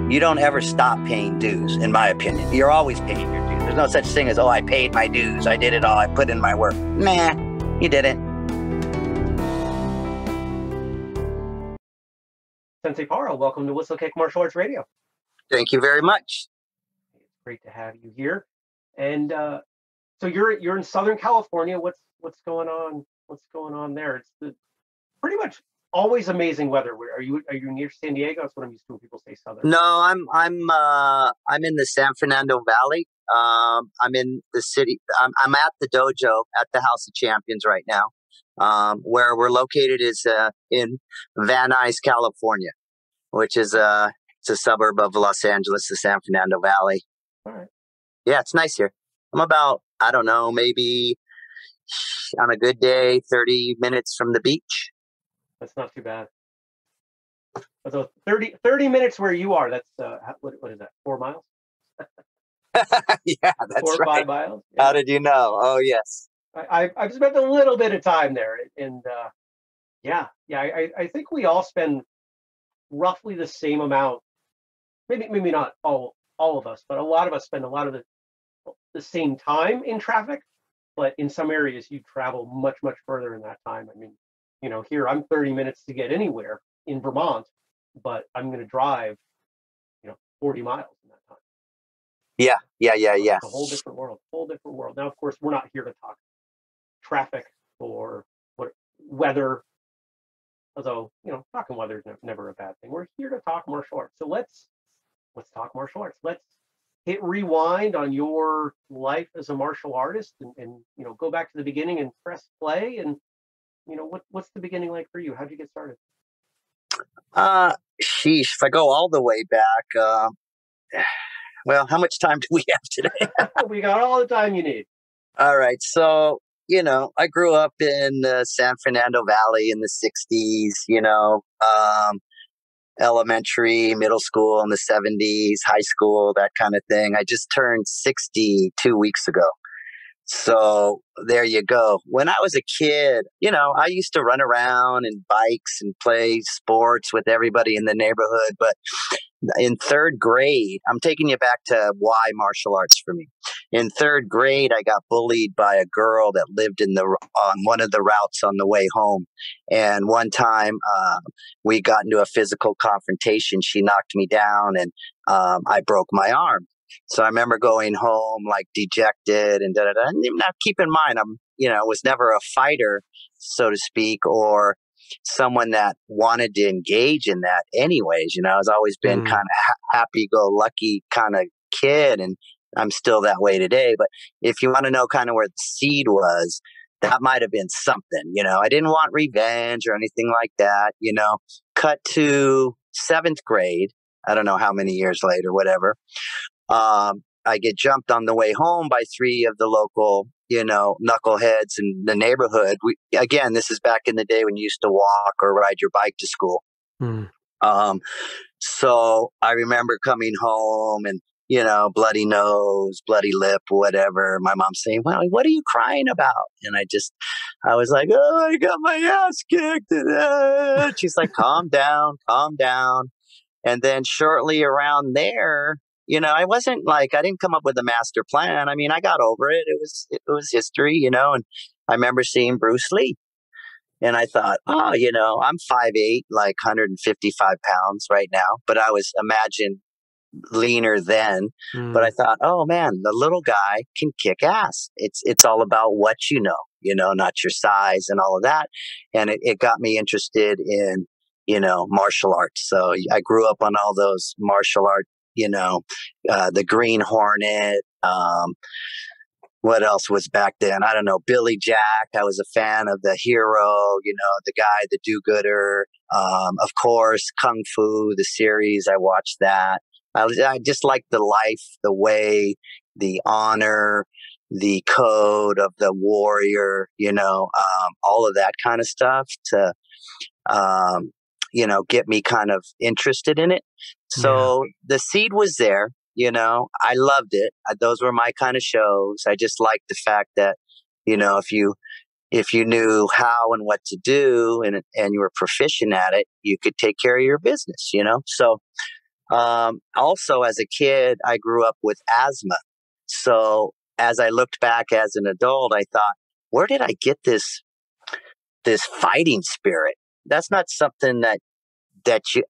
you don't ever stop paying dues, in my opinion. You're always paying your dues. There's no such thing as, oh, I paid my dues. I did it all. I put in my work. Nah, you didn't. Sensei Parra, welcome to Whistlekick Martial Arts Radio. Thank you very much. It's great to have you here. And so you're in Southern California. What's going on? What's going on there? It's pretty much always amazing weather. Are you near San Diego? That's what I'm used to when people say Southern. No, I'm in the San Fernando Valley. I'm in the city. I'm at the dojo at the House of Champions right now. Where we're located is in Van Nuys, California, which is it's a suburb of Los Angeles, the San Fernando Valley. All right. Yeah, it's nice here. I'm about, I don't know, maybe on a good day, 30 minutes from the beach. That's not too bad. So 30 minutes where you are, that's, what is that, 4 miles? Yeah, that's 4 or 5 miles. Yeah. How did you know? Oh, yes. I've spent a little bit of time there, and I think we all spend roughly the same amount. Maybe not all of us, but a lot of us spend a lot of the same time in traffic. But in some areas, you travel much further in that time. I mean, here I'm 30 minutes to get anywhere in Vermont, but I'm going to drive, 40 miles in that time. Yeah. It's a whole different world. Now, of course, we're not here to talk traffic or weather, although talking weather is never a bad thing. We're here to talk martial arts, so let's talk martial arts. Let's hit rewind on your life as a martial artist, and go back to the beginning and press play. And what's the beginning like for you? How'd you get started? Sheesh, if I go all the way back, well, how much time do we have today? We got all the time you need. All right. So, I grew up in the San Fernando Valley in the 60s, elementary, middle school in the 70s, high school, that kind of thing. I just turned 60 2 weeks ago. So there you go. When I was a kid, I used to run around in bikes and play sports with everybody in the neighborhood. But in third grade, I'm taking you back to why martial arts for me. In third grade, I got bullied by a girl that lived on one of the routes on the way home. And one time we got into a physical confrontation. She knocked me down and I broke my arm. So I remember going home like dejected and da-da-da. And now keep in mind, was never a fighter, so to speak, or someone that wanted to engage in that anyways. I've always been kind of happy-go-lucky kind of kid, and I'm still that way today. But if you want to know kind of where the seed was, that might have been something. I didn't want revenge or anything like that. Cut to 7th grade. I don't know how many years later, whatever. I get jumped on the way home by 3 of the local, knuckleheads in the neighborhood. Again, this is back in the day when you used to walk or ride your bike to school. So I remember coming home and, bloody nose, bloody lip, whatever. My mom saying, well, what are you crying about? And I was like, oh, I got my ass kicked. She's like, calm down. And then shortly around there, I wasn't like, I didn't come up with a master plan. I mean, I got over it. It was history, and I remember seeing Bruce Lee. And I thought, oh, I'm 5'8", like 155 pounds right now, but I was imagine leaner then. But I thought, oh man, the little guy can kick ass. It's all about what not your size and all of that. And it got me interested in, martial arts. So I grew up on all those martial art, the Green Hornet, what else was back then? I don't know. Billy Jack. I was a fan of the hero, the guy, the do-gooder. Of course, Kung Fu, the series. I watched that. I just like the life, the way, the honor, the code of the warrior, all of that kind of stuff to, get me kind of interested in it. So the seed was there. I loved it. Those were my kind of shows. I just liked the fact that, if you knew how and what to do and you were proficient at it, you could take care of your business, So Also, as a kid, I grew up with asthma. So as I looked back as an adult, I thought, where did I get this fighting spirit? That's not something that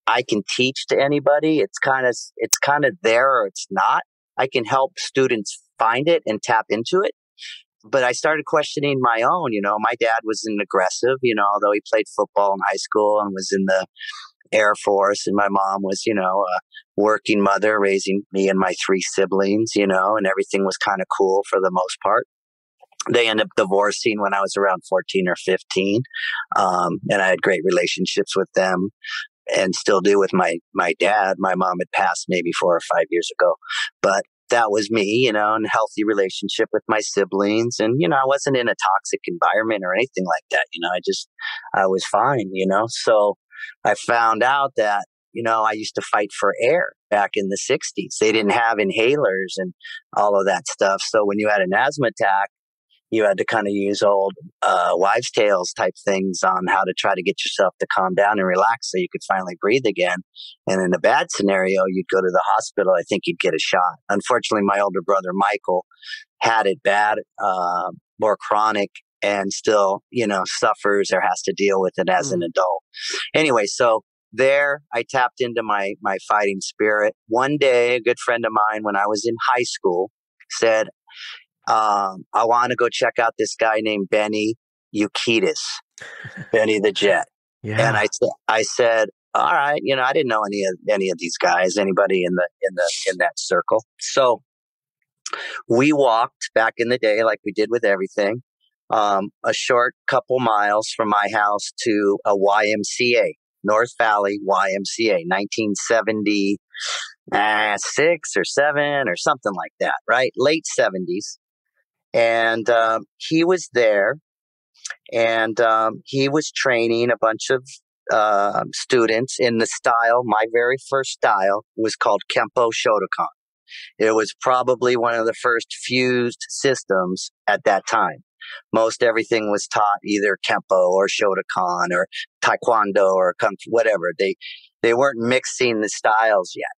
I can teach to anybody. It's kind of there or it's not. I can help students find it and tap into it. But I started questioning my own. My dad was an aggressive, although he played football in high school and was in the Air Force, and my mom was, a working mother raising me and my three siblings, and everything was kind of cool for the most part. They ended up divorcing when I was around 14 or 15. And I had great relationships with them and still do with my dad. My mom had passed maybe 4 or 5 years ago, but that was me, in a healthy relationship with my siblings. And, I wasn't in a toxic environment or anything like that. I was fine, so I found out that, I used to fight for air back in the 60s. They didn't have inhalers and all of that stuff. So when you had an asthma attack, you had to kind of use old wives' tales type things on how to try to get yourself to calm down and relax so you could finally breathe again. And in a bad scenario, you'd go to the hospital. I think you'd get a shot. Unfortunately, my older brother, Michael, had it bad, more chronic, and still, suffers or has to deal with it as an adult. Anyway, so there I tapped into my fighting spirit. One day, a good friend of mine, when I was in high school, said, I want to go check out this guy named Benny Urquidez, Benny the Jet. Yeah. And I said, all right, I didn't know any of these guys, anybody in that circle. So we walked back in the day, like we did with everything, a short couple miles from my house to a YMCA, North Valley YMCA, 1976 or 7 or something like that, right? Late 70s. And he was there, and he was training a bunch of students in the style. My very first style was called Kempo Shotokan. It was probably one of the first fused systems at that time. Most everything was taught either Kempo or Shotokan or Taekwondo or Kung Fu, whatever. They weren't mixing the styles yet,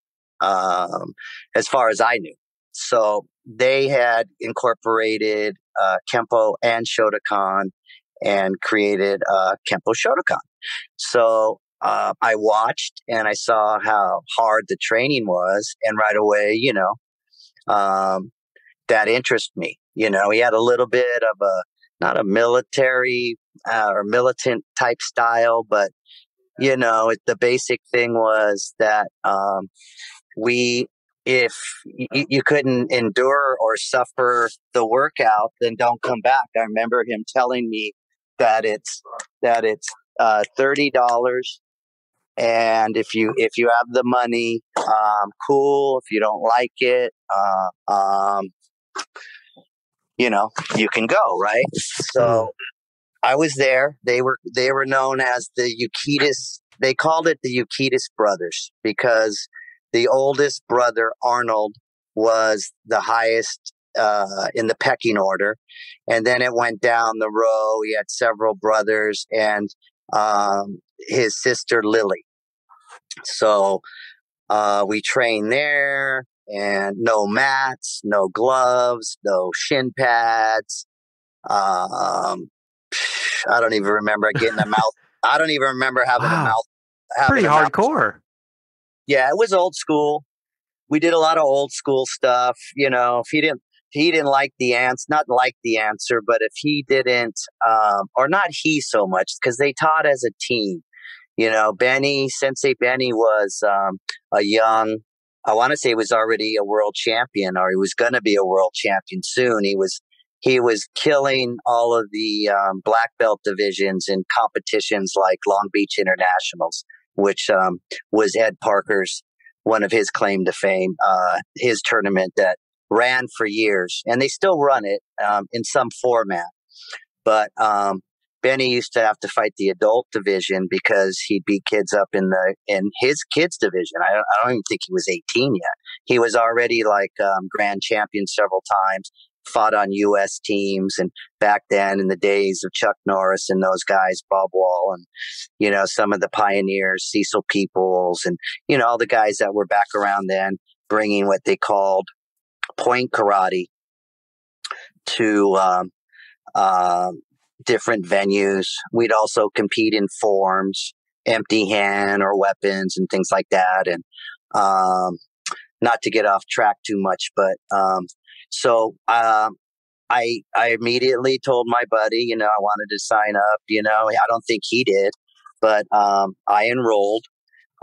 as far as I knew. So they had incorporated Kempo and Shotokan and created Kempo Shotokan. So I watched and I saw how hard the training was. And right away, that interested me. He had a little bit of not a military or militant type style, but, the basic thing was that if you couldn't endure or suffer the workout, then don't come back. I remember him telling me that it's $30, and if you have the money, cool. If you don't like it, you can go, right? So I was there. They were known as the Urquidez. They called it the Urquidez brothers because the oldest brother, Arnold, was the highest in the pecking order. And then it went down the row. He had several brothers and his sister, Lily. So we trained there, and no mats, no gloves, no shin pads. I don't even remember getting a mouth. I don't even remember having a mouth. Pretty hardcore. Yeah, it was old school. We did a lot of old school stuff. If he didn't like the answer, not like the answer, but if he didn't, or not he so much, because they taught as a team. Sensei Benny was a young, I want to say he was already a world champion, or he was going to be a world champion soon. He was killing all of the black belt divisions in competitions like Long Beach Internationals, which was Ed Parker's, one of his claim to fame, his tournament that ran for years. And they still run it in some format. But Benny used to have to fight the adult division because he beat kids up in his kids division. I don't even think he was 18 yet. He was already like grand champion several times. fought on U.S. teams. And back then, in the days of Chuck Norris and those guys, Bob Wall, and, you know, some of the pioneers, Cecil Peoples, and, you know, all the guys that were back around then, bringing what they called point karate to different venues. We'd also compete in forms, empty hand or weapons and things like that. And not to get off track too much, but so I immediately told my buddy, you know, I wanted to sign up. You know, I don't think he did, but I enrolled.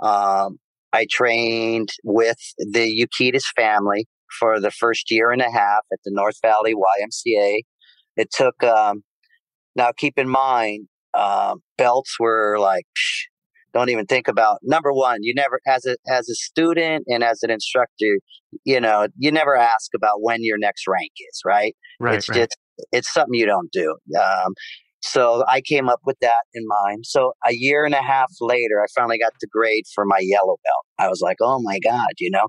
I trained with the Urquidez family for the first year and a half at the North Valley YMCA. It took, now keep in mind, belts were like, don't even think about. Number one, you never, as a student and as an instructor, you know, you never ask about when your next rank is, right? It's just, it's something you don't do. So I came up with that in mind. So a year and a half later, I finally got the grade for my yellow belt. I was like, oh my God, you know?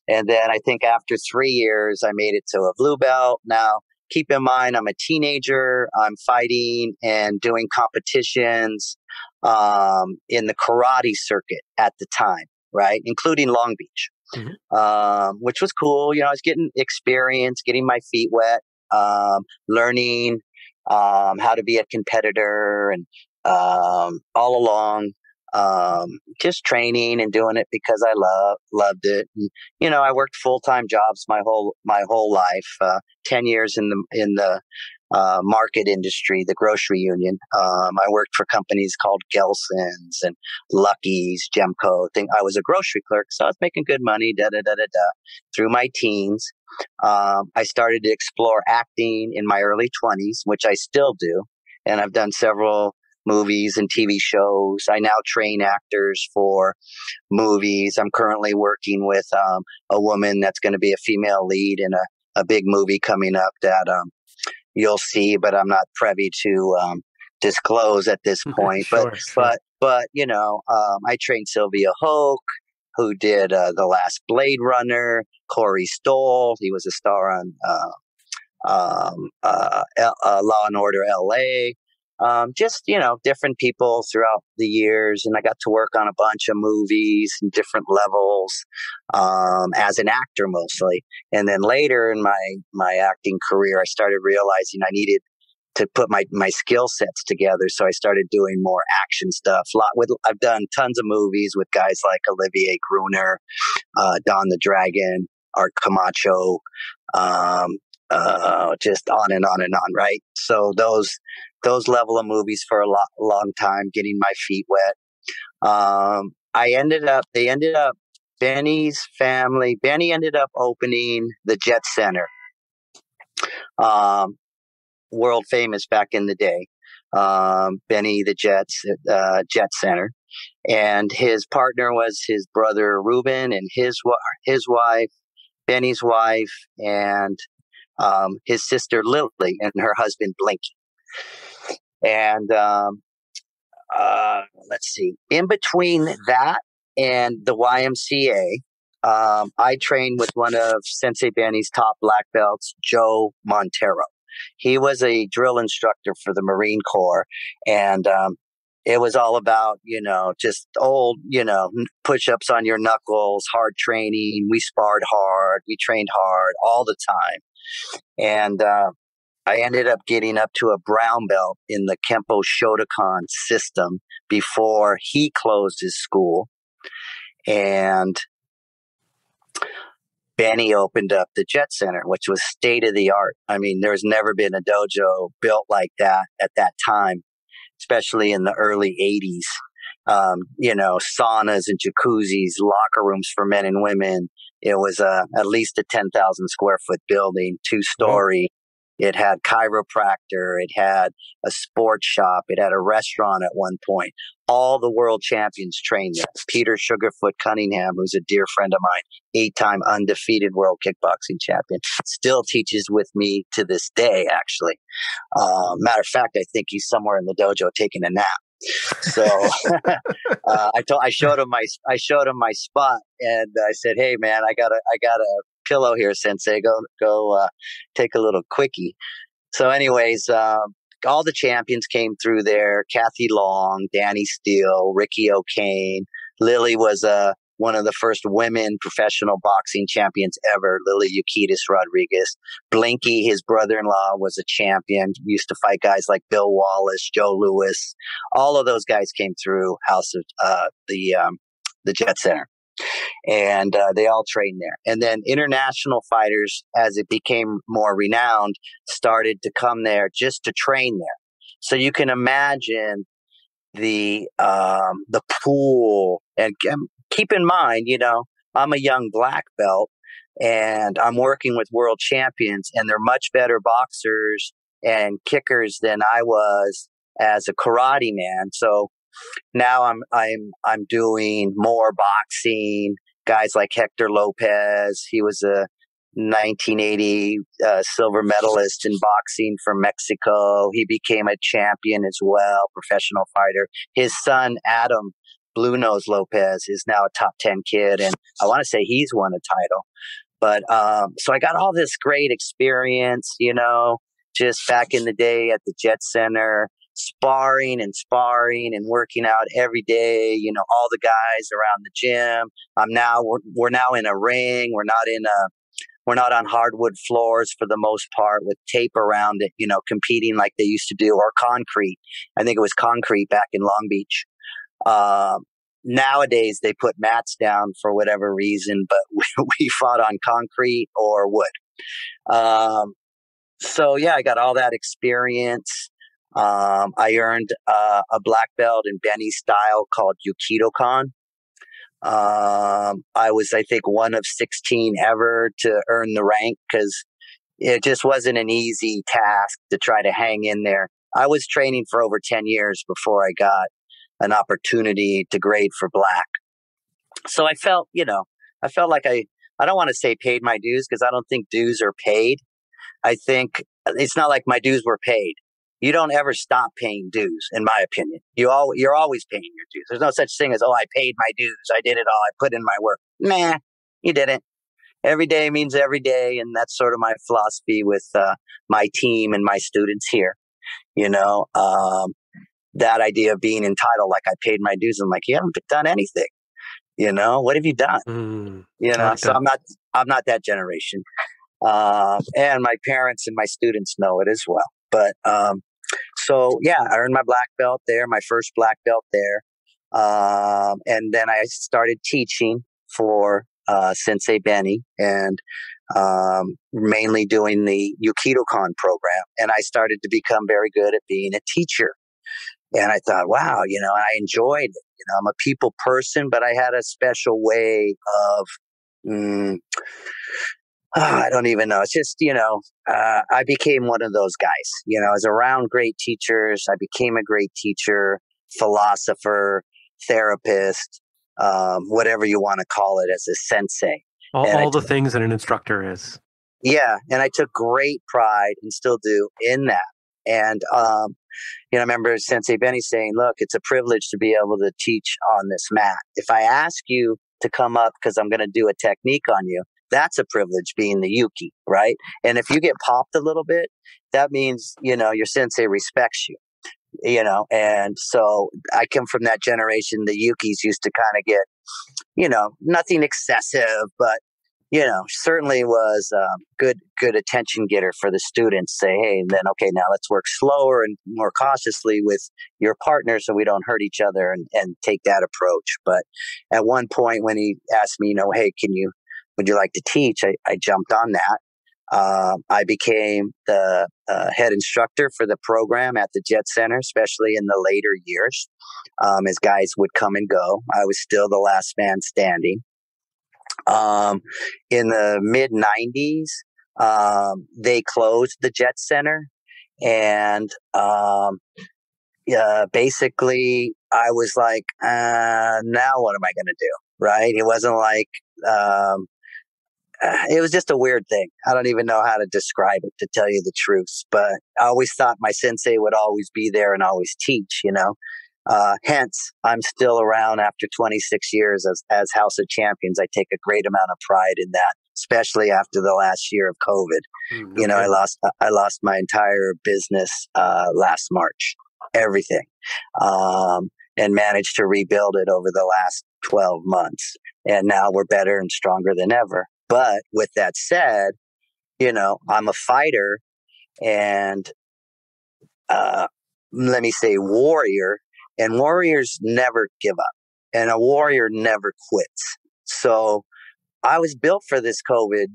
And then I think after 3 years, I made it to a blue belt. Now, keep in mind, I'm a teenager. I'm fighting and doing competitions in the karate circuit at the time, right? Including Long Beach, which was cool. You know, I was getting experience, getting my feet wet, learning how to be a competitor, and all along just training and doing it because I loved it. And, you know, I worked full-time jobs my whole life. 10 years in the market industry, the grocery union. I worked for companies called Gelson's and Lucky's, Gemco. I was a grocery clerk, so I was making good money. Through my teens, I started to explore acting in my early 20s, which I still do, and I've done several movies and TV shows. I now train actors for movies. I'm currently working with a woman that's going to be a female lead in a big movie coming up that you'll see, but I'm not privy to disclose at this point. Sure. But you know, I trained Sylvia Hoke, who did The Last Blade Runner. Corey Stoll, he was a star on Law and Order LA. Just, you know, different people throughout the years. And I got to work on a bunch of movies and different levels as an actor mostly. And then later in my acting career, I started realizing I needed to put my skill sets together. So I started doing more action stuff. I've done tons of movies with guys like Olivier Gruner, Don the Dragon, Art Camacho, just on and on and on, right? So those level of movies for a long time, getting my feet wet. Benny ended up opening the Jet Center, world famous back in the day. Benny the Jet Center. And his partner was his brother Ruben and his wife, Benny's wife, and his sister Lily and her husband Blinky. And let's see, in between that and the YMCA, I trained with one of Sensei Benny's top black belts, Joe Montero. He was a drill instructor for the Marine Corps, and it was all about, you know, just old, you know, push-ups on your knuckles, hard training. We sparred hard. We trained hard all the time. And I ended up getting up to a brown belt in the Kempo Shotokan system before he closed his school. And Benny opened up the Jet Center, which was state of the art. I mean, there's never been a dojo built like that at that time, especially in the early 80s. You know, saunas and jacuzzis, locker rooms for men and women. It was at least a 10,000 square foot building, 2-story. It had chiropractor. It had a sports shop. It had a restaurant at one point. All the world champions trained there. Peter Sugarfoot Cunningham, who's a dear friend of mine, 8-time undefeated world kickboxing champion, still teaches with me to this day, actually. Matter of fact, I think he's somewhere in the dojo taking a nap. So I showed him my spot, and I said, "Hey, man, I gotta pillow here, Sensei. Go take a little quickie. So anyways, all the champions came through there. Kathy Long, Danny Steele, Ricky O'Kane. Lily was one of the first women professional boxing champions ever, Lily Urquidez Rodriguez. Blinky, his brother-in-law, was a champion. Used to fight guys like Bill Wallace, Joe Louis. All of those guys came through House of the Jet Center. And they all trained there. And then international fighters, as it became more renowned, started to come there just to train there. So you can imagine the pool. And keep in mind, I'm a young black belt, and I'm working with world champions, and they're much better boxers and kickers than I was as a karate man. So now I'm doing more boxing. Guys like Hector Lopez, he was a 1980 silver medalist in boxing from Mexico. He became a champion as well, professional fighter. His son, Adam Blue Nose Lopez, is now a top 10 kid, and I want to say he's won a title. But so I got all this great experience, just back in the day at the Jet Center, sparring and working out every day, all the guys around the gym. We're now in a ring. We're not on hardwood floors for the most part with tape around it, competing like they used to do, or concrete. I think it was concrete back in Long Beach. Nowadays they put mats down for whatever reason, but we fought on concrete or wood. So yeah, I got all that experience. I earned a black belt in Benny style called Ukidokan. I was, I think, one of 16 ever to earn the rank, because it just wasn't an easy task to try to hang in there. I was training for over 10 years before I got an opportunity to grade for black. So I felt like I don't want to say paid my dues, because I don't think dues are paid. I think it's not like my dues were paid. You don't ever stop paying dues, in my opinion. You're always paying your dues. There's no such thing as, I paid my dues. I did it all. I put in my work. Nah, you didn't. Every day means every day. And that's sort of my philosophy with my team and my students here. That idea of being entitled, like I paid my dues. I'm like, you haven't done anything. What have you done? So I'm not that generation. And my parents and my students know it as well. But so yeah, I earned my black belt there, my first black belt there. And then I started teaching for Sensei Benny, and mainly doing the Ukidokan program. And I started to become very good at being a teacher. And I thought, wow, I enjoyed it. I'm a people person, but I had a special way of, I don't even know. It's just, I became one of those guys. I was around great teachers. I became a great teacher, philosopher, therapist, whatever you want to call it, as a sensei. All the things that an instructor is. Yeah. And I took great pride, and still do, in that. And, I remember Sensei Benny saying, look, it's a privilege to be able to teach on this mat. If I ask you to come up because I'm going to do a technique on you, that's a privilege, being the Yuki, right? And if you get popped a little bit, that means, your sensei respects you, and so I come from that generation. The Yukis used to kind of get, nothing excessive, but, certainly was good attention getter for the students. Say, hey, and then, okay, now let's work slower and more cautiously with your partner so we don't hurt each other, and take that approach. But at one point when he asked me, hey, would you like to teach? I jumped on that. I became the head instructor for the program at the Jet Center, especially in the later years. As guys would come and go, I was still the last man standing. In the mid 90s, they closed the Jet Center, and basically I was like, now what am I going to do? Right? It wasn't like, it was just a weird thing. I don't even know how to describe it, to tell you the truth. But I always thought my sensei would always be there and always teach, Hence, I'm still around after 26 years as House of Champions. I take a great amount of pride in that. especially after the last year of COVID. You know, I lost my entire business last March, everything, and managed to rebuild it over the last 12 months. And now we're better and stronger than ever. But with that said, you know, I'm a fighter and let me say warrior, and warriors never give up, and a warrior never quits. So I was built for this COVID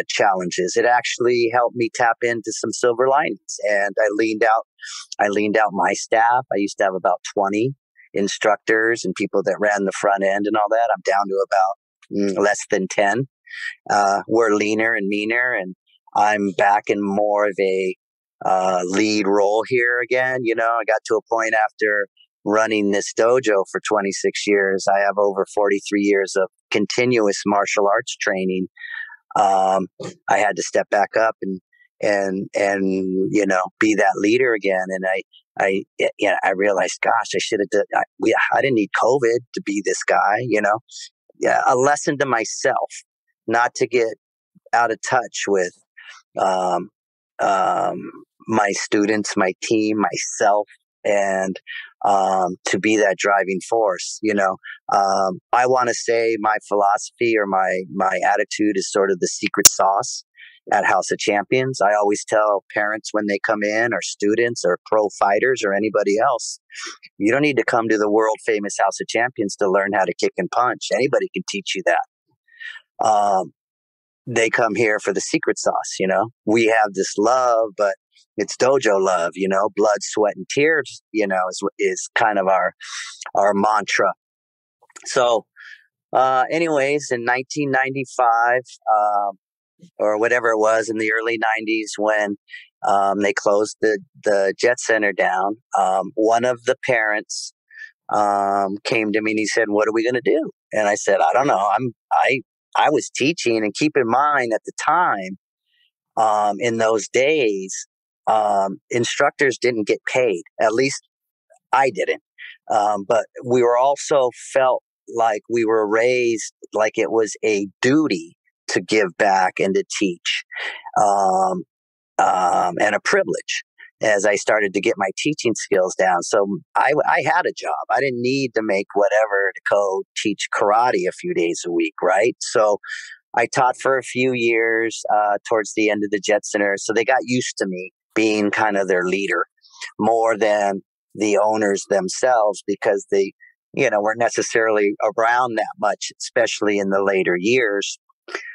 challenges. It actually helped me tap into some silver linings, and I leaned out my staff. I used to have about 20 instructors and people that ran the front end and all that. I'm down to about less than 10. We're leaner and meaner, and I'm back in more of a lead role here again. You know, I got to a point after running this dojo for 26 years. I have over 43 years of continuous martial arts training. I had to step back up and you know, be that leader again. And I realized, gosh, I should have done. I didn't need COVID to be this guy. You know, a lesson to myself not to get out of touch with my students, my team, myself, and to be that driving force. You know, I want to say my philosophy or my attitude is sort of the secret sauce at House of Champions. I always tell parents when they come in, or students or pro fighters or anybody else, you don't need to come to the world famous House of Champions to learn how to kick and punch. Anybody can teach you that. They come here for the secret sauce. You know, we have this love, but it's dojo love, you know, blood, sweat, and tears, you know, is kind of our mantra. So, anyways, in 1995, or whatever it was, in the early 90s, when they closed the Jet Center down, one of the parents came to me and he said, "What are we going to do?" And I said, "I don't know. I was teaching, and keep in mind at the time, in those days, instructors didn't get paid. At least I didn't. But we were also felt like we were raised like it was a duty to give back and to teach, and a privilege as I started to get my teaching skills down. So I had a job. I didn't need to make whatever to go teach karate a few days a week, right? So I taught for a few years towards the end of the Jet Center. So they got used to me being kind of their leader more than the owners themselves, because they, you know, weren't necessarily around that much, especially in the later years.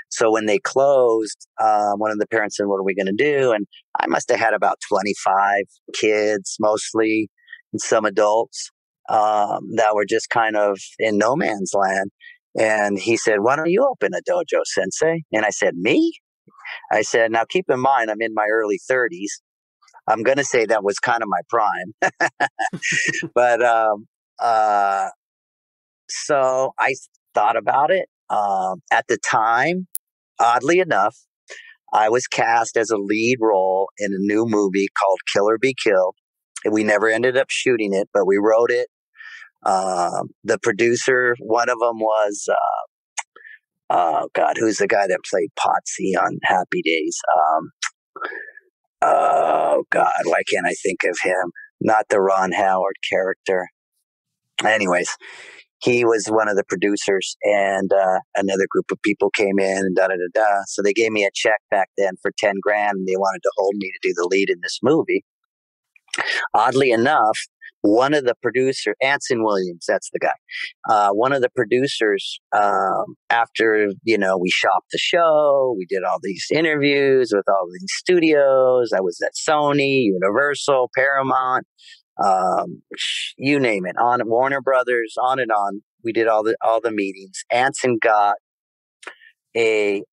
So when they closed, one of the parents said, "What are we going to do?" And I must have had about 25 kids, mostly, and some adults that were just kind of in no man's land. And he said, "Why don't you open a dojo, Sensei?" And I said, "Me?" I said, "Now keep in mind, I'm in my early 30s. I'm going to say that was kind of my prime." But so I thought about it. At the time, oddly enough, I was cast as a lead role in a new movie called Kill or Be Killed. We never ended up shooting it, but we wrote it. The producer, one of them was, oh God, who's the guy that played Potsy on Happy Days? Oh God, why can't I think of him? Not the Ron Howard character. Anyways, he was one of the producers, and another group of people came in and da-da-da-da. So they gave me a check back then for 10 grand, and they wanted to hold me to do the lead in this movie. Oddly enough, one of the producers, Anson Williams, that's the guy, one of the producers, after, you know, we shopped the show, we did all these interviews with all these studios. I was at Sony, Universal, Paramount, you name it, on Warner Brothers, on and on. We did all the meetings. Anson got a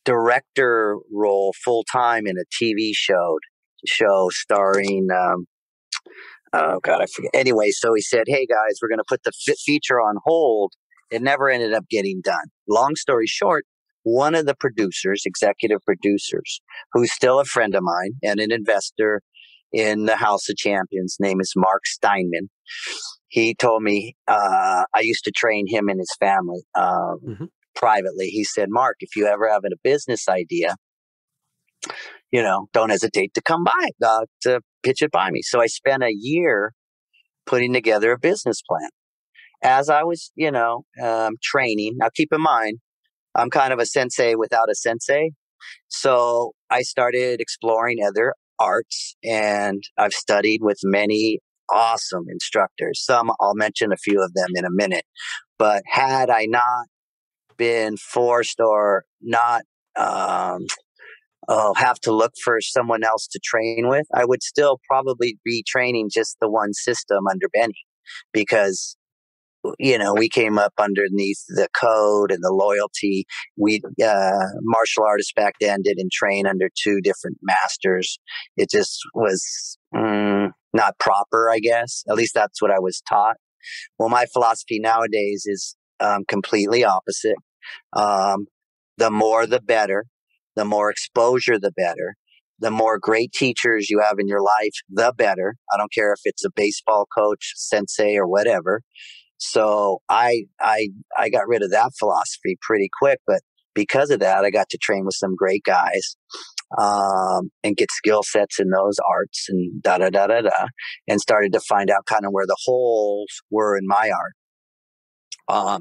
director role full time in a TV show starring oh God, I forget. Anyway, so he said, "Hey guys, we're going to put the feature on hold." It never ended up getting done. Long story short, one of the producers, executive producers, who's still a friend of mine and an investor in the House of Champions, name is Mark Steinman. He told me, I used to train him and his family. privately. He said, Mark, if you ever have a business idea, don't hesitate to come by, to pitch it by me. So I spent a year putting together a business plan. As I was, training. Now, keep in mind, I'm kind of a sensei without a sensei. So I started exploring other arts, and I've studied with many awesome instructors. Some, I'll mention a few of them in a minute. But had I not been forced or not have to look for someone else to train with, I would still probably be training just the one system under Benny, because we came up underneath the code and the loyalty. We martial artists back then didn't train under two different masters. It just was not proper, I guess. At least that's what I was taught. Well, my philosophy nowadays is completely opposite. The more, the better. The more exposure, the better. The more great teachers you have in your life, the better. I don't care if it's a baseball coach, sensei, or whatever. So I got rid of that philosophy pretty quick, but because of that, I got to train with some great guys, and get skill sets in those arts and and started to find out kind of where the holes were in my art.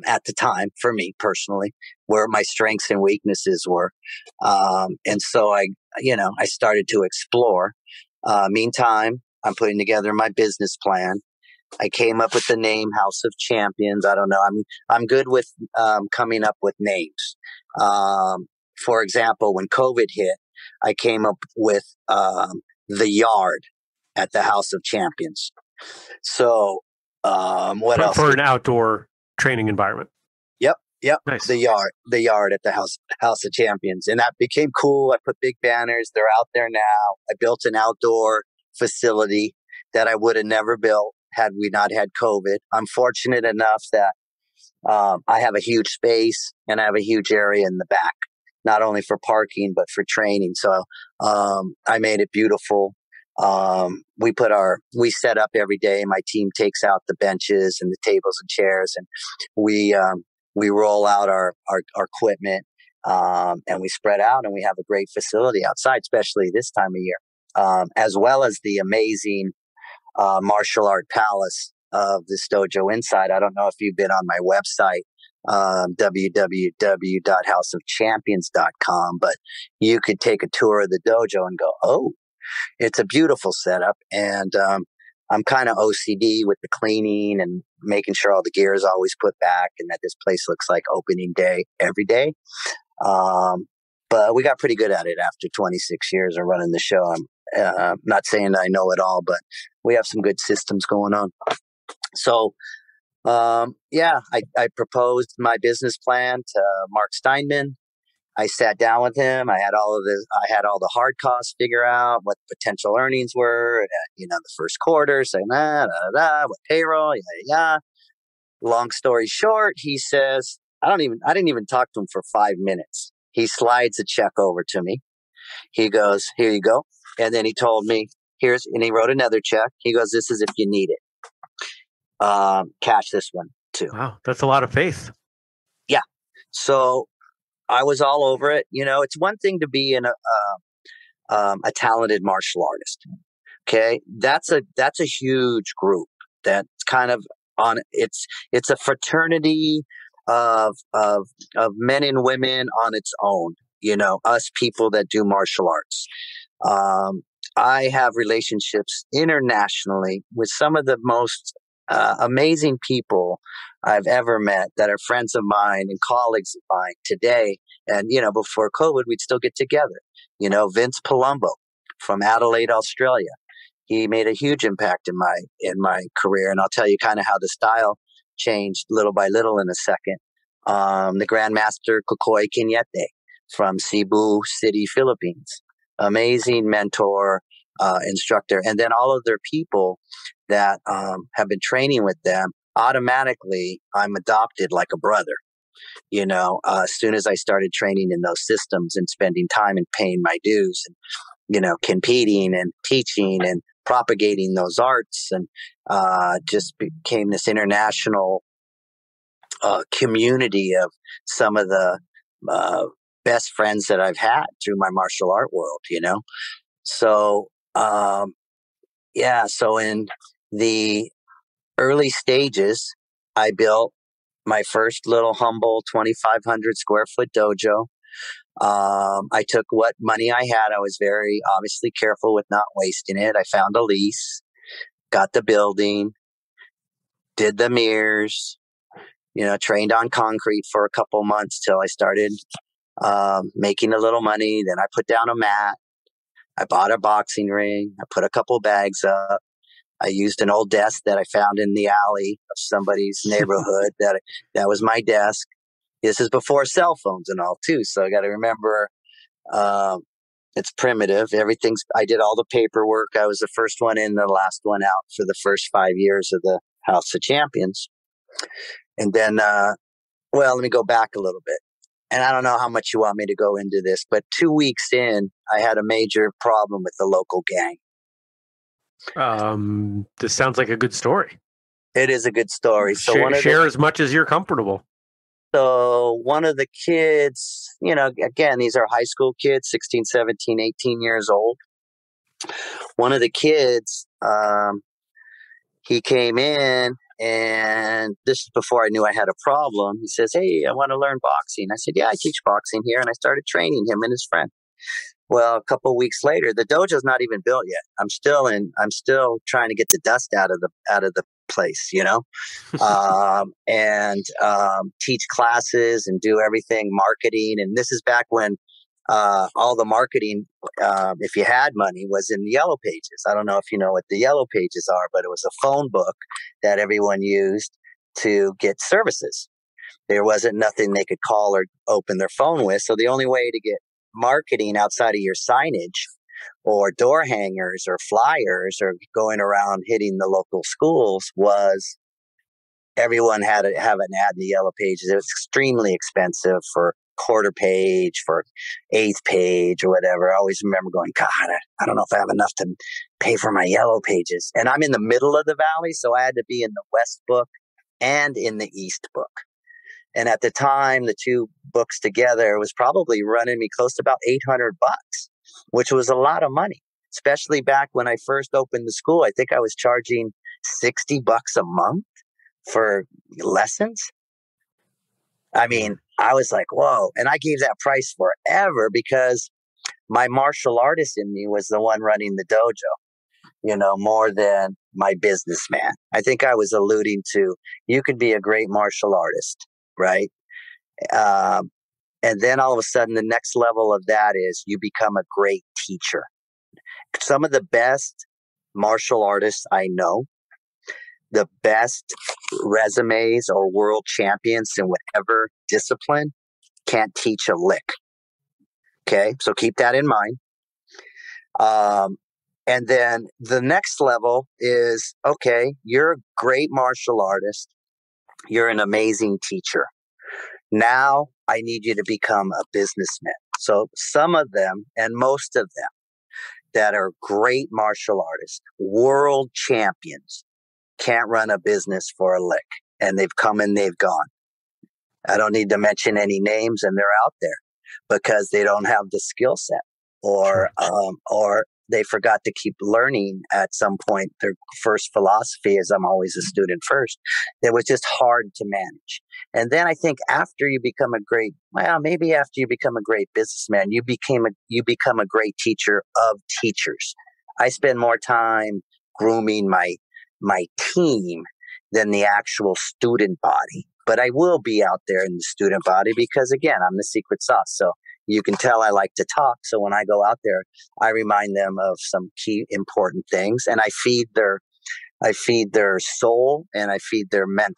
At the time, for me personally, where my strengths and weaknesses were. And so I started to explore. Meantime, I'm putting together my business plan. I came up with the name House of Champions. I don't know. I'm good with coming up with names. For example, when COVID hit, I came up with the Yard at the House of Champions. So what else? For an outdoor training environment. Yep. Nice. The yard at the House of Champions. And that became cool. I put big banners. They're out there now. I built an outdoor facility that I would have never built had we not had COVID. I'm fortunate enough that I have a huge space and I have a huge area in the back, not only for parking, but for training. So I made it beautiful. We set up every day. My team takes out the benches and the tables and chairs, and we roll out our equipment, and we spread out, and we have a great facility outside, especially this time of year, as well as the amazing martial art palace of this dojo inside. I don't know if you've been on my website, www.houseofchampions.com, but you could take a tour of the dojo and go, oh, it's a beautiful setup. And I'm kind of OCD with the cleaning and making sure all the gear is always put back and that this place looks like opening day every day. But we got pretty good at it after 26 years of running the show. I'm not saying I know it all, but we have some good systems going on. So, I proposed my business plan to Mark Steinman. I sat down with him. I had all the hard costs figure out, what potential earnings were, the first quarter, saying, what payroll, Long story short, he says, I didn't even talk to him for 5 minutes. He slides a check over to me. He goes, here you go. And then he told me, and he wrote another check. He goes, this is if you need it. Cash this one too. Wow. That's a lot of faith. Yeah. So I was all over it. It's one thing to be a talented martial artist. Okay. That's a huge group that's kind of on, it's a fraternity of men and women on its own, us people that do martial arts. I have relationships internationally with some of the most amazing people I've ever met that are friends of mine and colleagues of mine today. And, before COVID, we'd still get together. Vince Palumbo from Adelaide, Australia. He made a huge impact in my career. And I'll tell you kind of how the style changed little by little in a second. The Grandmaster Kokoy Kenyete from Cebu City, Philippines. Amazing mentor, instructor. And then all of their people that have been training with them, automatically I'm adopted like a brother. As soon as I started training in those systems and spending time and paying my dues and, competing and teaching and propagating those arts, and just became this international community of some of the best friends that I've had through my martial art world, So, so in the early stages, I built my first little humble 2,500 square foot dojo. I took what money I had. I was very obviously careful with not wasting it. I found a lease, got the building, did the mirrors, trained on concrete for a couple months till I started making a little money. Then I put down a mat. I bought a boxing ring. I put a couple bags up. I used an old desk that I found in the alley of somebody's neighborhood. That was my desk. This is before cell phones and all too. So I got to remember, it's primitive. I did all the paperwork. I was the first one in, the last one out for the first 5 years of the House of Champions. And then, let me go back a little bit. And I don't know how much you want me to go into this, but 2 weeks in, I had a major problem with the local gang. This sounds like a good story. It is a good story. So share as much as you're comfortable. So one of the kids, again, these are high school kids, 16, 17, 18 years old. One of the kids, he came in, and this is before I knew I had a problem. He says, "Hey, I want to learn boxing." I said, "Yeah, I teach boxing here." And I started training him and his friend. Well, a couple of weeks later, the dojo's not even built yet. I'm still trying to get the dust out of the place, and teach classes and do everything, marketing. And this is back when all the marketing, if you had money, was in the Yellow Pages. I don't know if you know what the Yellow Pages are, but it was a phone book that everyone used to get services. There wasn't nothing they could call or open their phone with. So the only way to get marketing outside of your signage or door hangers or flyers or going around hitting the local schools was everyone had to have an ad in the Yellow Pages. It was extremely expensive for quarter page, for eighth page or whatever. I always remember going, God, I don't know if I have enough to pay for my Yellow Pages. And I'm in the middle of the valley, so I had to be in the West book and in the East book. And at the time, the two books together was probably running me close to about $800, which was a lot of money, especially back when I first opened the school. I think I was charging $60 a month for lessons. I mean, I was like, whoa. And I gave that price forever because my martial artist in me was the one running the dojo, more than my businessman. I think I was alluding to, you could be a great martial artist, right? And then all of a sudden, the next level of that is you become a great teacher. Some of the best martial artists I know, the best resumes or world champions in whatever discipline, can't teach a lick. Okay, so keep that in mind. And then the next level is, okay, you're a great martial artist. You're an amazing teacher. Now I need you to become a businessman. So some of them, and most of them, that are great martial artists, world champions, can't run a business for a lick. And they've come and they've gone. I don't need to mention any names, and they're out there because they don't have the skill set, or they forgot to keep learning at some point. Their first philosophy is, I'm always a student first. It was just hard to manage. And then I think after you become maybe after you become a great businessman, you become a great teacher of teachers. I spend more time grooming my team than the actual student body. But I will be out there in the student body because, again, I'm the secret sauce. So you can tell I like to talk. So when I go out there, I remind them of some key important things, and I feed their soul and I feed their mental.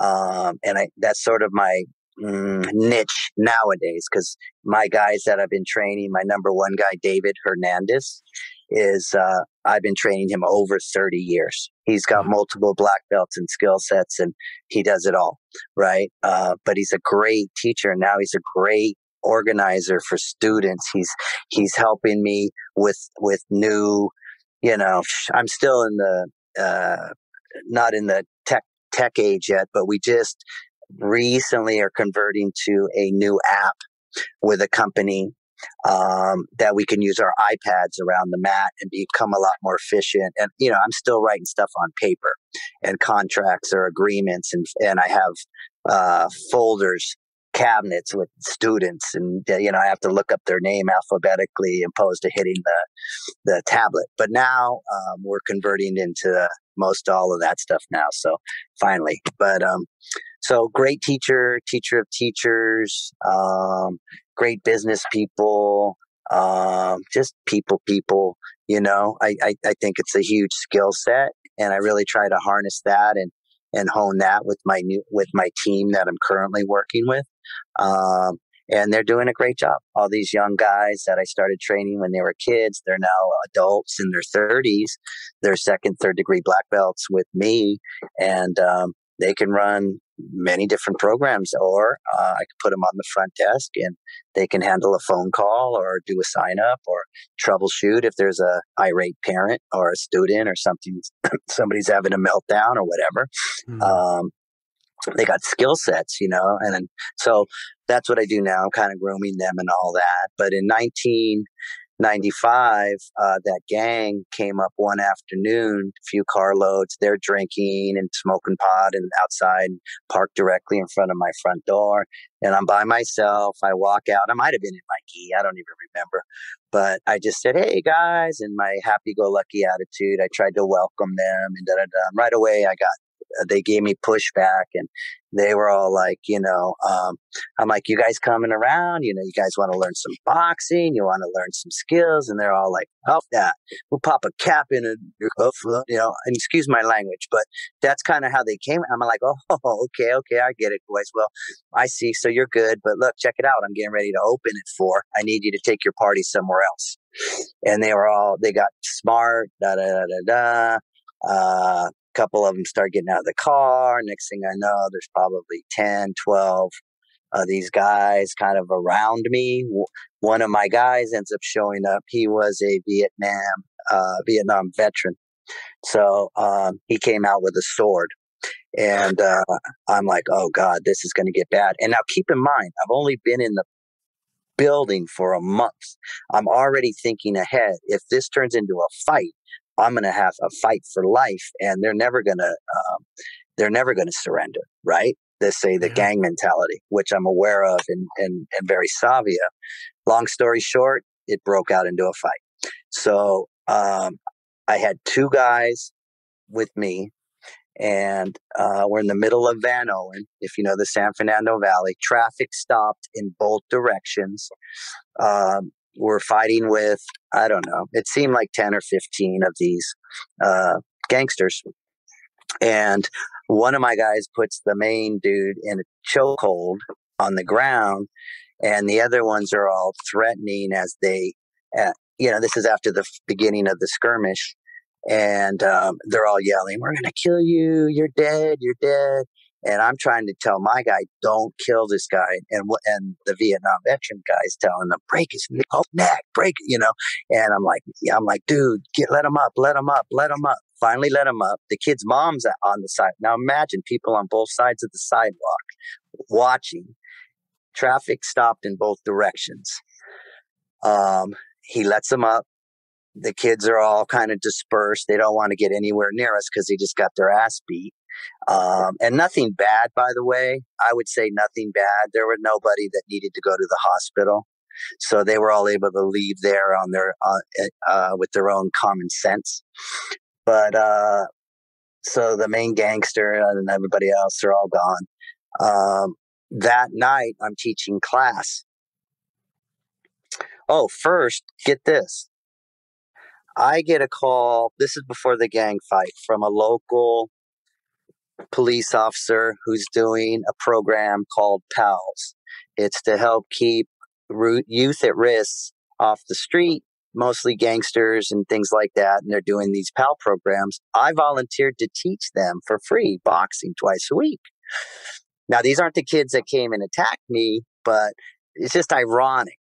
That's sort of my niche nowadays, because my guys that I've been training, my number one guy, David Hernandez, is I've been training him over 30 years. He's got multiple black belts and skill sets, and he does it all, right? But he's a great teacher. Now he's a great organizer for students. He's helping me with new, I'm still in the not in the tech age yet, but we just recently are converting to a new app with a company that we can use our iPads around the mat and become a lot more efficient. And, I'm still writing stuff on paper and contracts or agreements. And I have folders, cabinets with students. And, I have to look up their name alphabetically opposed to hitting the tablet. But now we're converting into most all of that stuff now. So finally, so great teacher of teachers, great business people, just people. I think it's a huge skill set, and I really try to harness that and hone that with my team that I'm currently working with. And they're doing a great job. All these young guys that I started training when they were kids, they're now adults in their 30s. They're second, third degree black belts with me, and they can run many different programs, or I could put them on the front desk and they can handle a phone call or do a sign up or troubleshoot if there's a irate parent or a student or something, somebody's having a meltdown or whatever. They got skill sets, and then, so that's what I do now. I'm kind of grooming them and all that. But in 1995, that gang came up one afternoon, a few carloads. They're drinking and smoking pot and outside, parked directly in front of my front door. And I'm by myself. I walk out. I might have been in my gi. I don't even remember. But I just said, "Hey, guys," in my happy-go-lucky attitude. I tried to welcome them and da-da-da. Right away, they gave me pushback, and they were all like, I'm like, "You guys coming around? You guys want to learn some boxing? You want to learn some skills?" And they're all like, "Oh, yeah, we'll pop a cap in it, and excuse my language, but that's kind of how they came. I'm like, "Oh, okay, I get it, boys. Well, I see. So you're good, but look, check it out. I'm getting ready to open it I need you to take your party somewhere else." And they got smart, da da da da. Couple of them start getting out of the car. Next thing I know, there's probably 10, 12 of these guys kind of around me. One of my guys ends up showing up. He was a Vietnam veteran. So he came out with a sword. And I'm like, "Oh, God, this is going to get bad." And now keep in mind, I've only been in the building for a month. I'm already thinking ahead. If this turns into a fight, I'm going to have a fight for life, and they're never going to surrender, right? They say the gang mentality, which I'm aware of and very savvy of. Long story short, it broke out into a fight. So I had two guys with me, and we're in the middle of Van Owen, if you know the San Fernando Valley. Traffic stopped in both directions. We're fighting with, I don't know, it seemed like 10 or 15 of these gangsters. And one of my guys puts the main dude in a chokehold on the ground, and the other ones are all threatening as they, this is after the beginning of the skirmish. And they're all yelling, "We're going to kill you. You're dead. You're dead." And I'm trying to tell my guy, "Don't kill this guy." And the Vietnam veteran guy's telling him, "Break his neck, break it," And I'm like, "Dude, let him up, let him up, let him up." Finally, let him up. The kid's mom's on the side. Now imagine people on both sides of the sidewalk watching. Traffic stopped in both directions. He lets him up. The kids are all kind of dispersed. They don't want to get anywhere near us because they just got their ass beat. And nothing bad, by the way. I would say nothing bad. There were nobody that needed to go to the hospital. So they were all able to leave there on their with their own common sense. But so the main gangster and everybody else are all gone. That night, I'm teaching class. Oh, first, get this. I get a call, this is before the gang fight, from a local police officer who's doing a program called PALS. It's to help keep youth at risk off the street, mostly gangsters and things like that, and they're doing these PAL programs. I volunteered to teach them for free boxing twice a week. Now, these aren't the kids that came and attacked me, but it's just ironic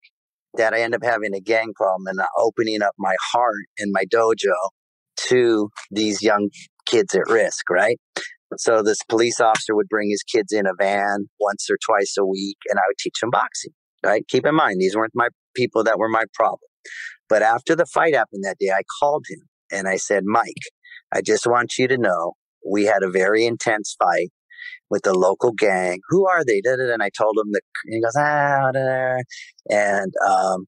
that I end up having a gang problem and opening up my heart and my dojo to these young kids at risk, right? So this police officer would bring his kids in a van once or twice a week, and I would teach them boxing, right? Keep in mind, these weren't my people that were my problem. But after the fight happened that day, I called him and I said, Mike, I just want you to know we had a very intense fight with the local gang. Who are they? And I told him that, and he goes, and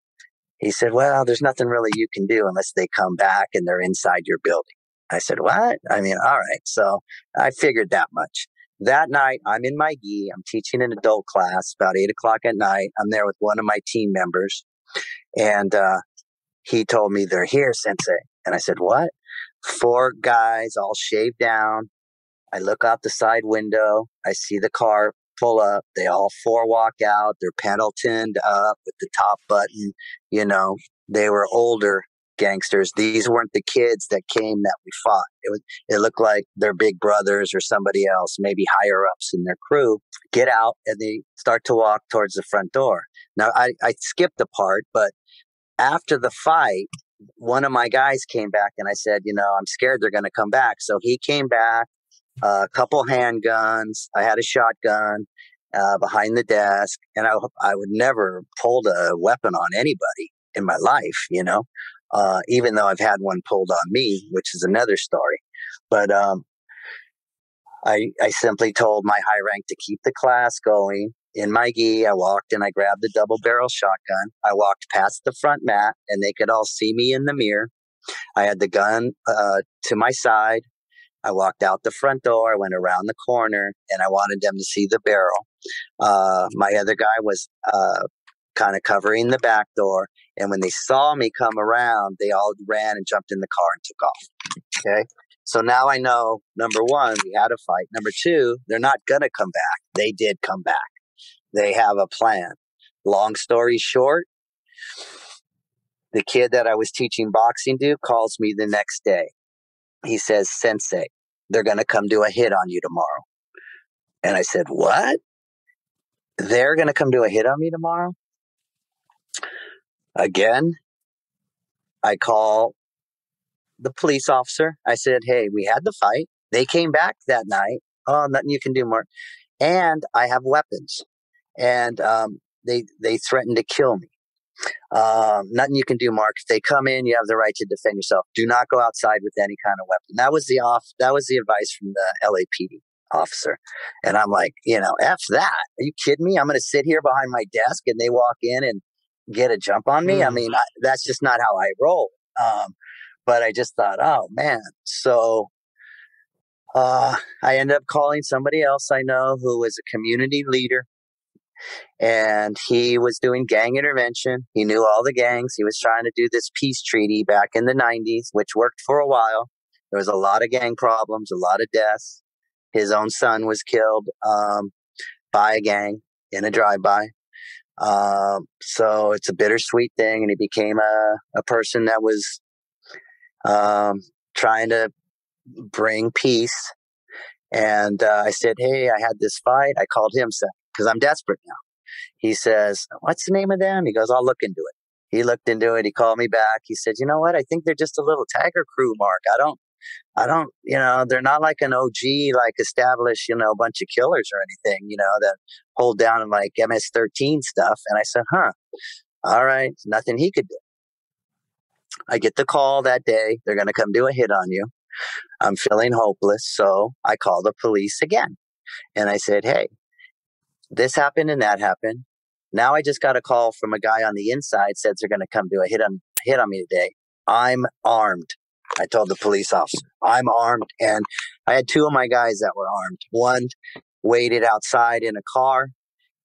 he said, well, there's nothing really you can do unless they come back and they're inside your building. I said, what? I mean, all right. So I figured that much. That night, I'm in my gi. I'm teaching an adult class about 8:00 at night. I'm there with one of my team members. And he told me, they're here, Sensei. And I said, what? 4 guys all shaved down. I look out the side window. I see the car pull up. They all 4 walk out. They're Pendletoned up with the top button. You know, they were older gangsters. These weren't the kids that came that we fought. It looked like their big brothers or somebody else, maybe higher ups in their crew, get out and they start to walk towards the front door. Now, I skipped the part, but after the fight, one of my guys came back and I said, I'm scared they're going to come back. So he came back, a couple handguns. I had a shotgun behind the desk, and I would never pulled a weapon on anybody in my life, even though I've had one pulled on me, which is another story. But I simply told my high rank to keep the class going. In my gi, I walked and I grabbed the double barrel shotgun. I walked past the front mat and they could all see me in the mirror. I had the gun to my side. I walked out the front door, I went around the corner, and I wanted them to see the barrel. My other guy was kind of covering the back door. And when they saw me come around, they all ran and jumped in the car and took off. Okay. So now I know, number one, we had a fight. Number two, they're not going to come back. They did come back. They have a plan. Long story short, the kid that I was teaching boxing to calls me the next day. He says, Sensei, they're going to come do a hit on you tomorrow. And I said, what? They're going to come do a hit on me tomorrow? Again, I call the police officer. I said, hey, we had the fight. They came back that night. Oh, nothing you can do, Mark. And I have weapons. And they threatened to kill me. Nothing you can do, Mark. If they come in, you have the right to defend yourself. Do not go outside with any kind of weapon. That was the advice from the LAPD officer. And I'm like, F that. Are you kidding me? I'm going to sit here behind my desk and they walk in and get a jump on me. I mean, that's just not how I roll. But I just thought, oh man. So I ended up calling somebody else I know who was a community leader. And he was doing gang intervention. He knew all the gangs. He was trying to do this peace treaty back in the 90s, which worked for a while. There was a lot of gang problems, a lot of deaths. His own son was killed by a gang in a drive-by. So it's a bittersweet thing. And he became a person that was trying to bring peace. And I said, hey, I had this fight. I called him because I'm desperate now. He says, what's the name of them? He goes, I'll look into it. He looked into it. He called me back. He said, you know what? I think they're just a little tiger crew, Mark. I don't, they're not like an OG, like established, bunch of killers or anything, that hold down in like MS-13 stuff. And I said, all right. Nothing he could do. I get the call that day. They're going to come do a hit on you. I'm feeling hopeless. So I call the police again. And I said, hey, this happened and that happened. Now I just got a call from a guy on the inside, says they're going to come do a hit on me today. I'm armed. I told the police officer, I'm armed. And I had 2 of my guys that were armed. One waited outside in a car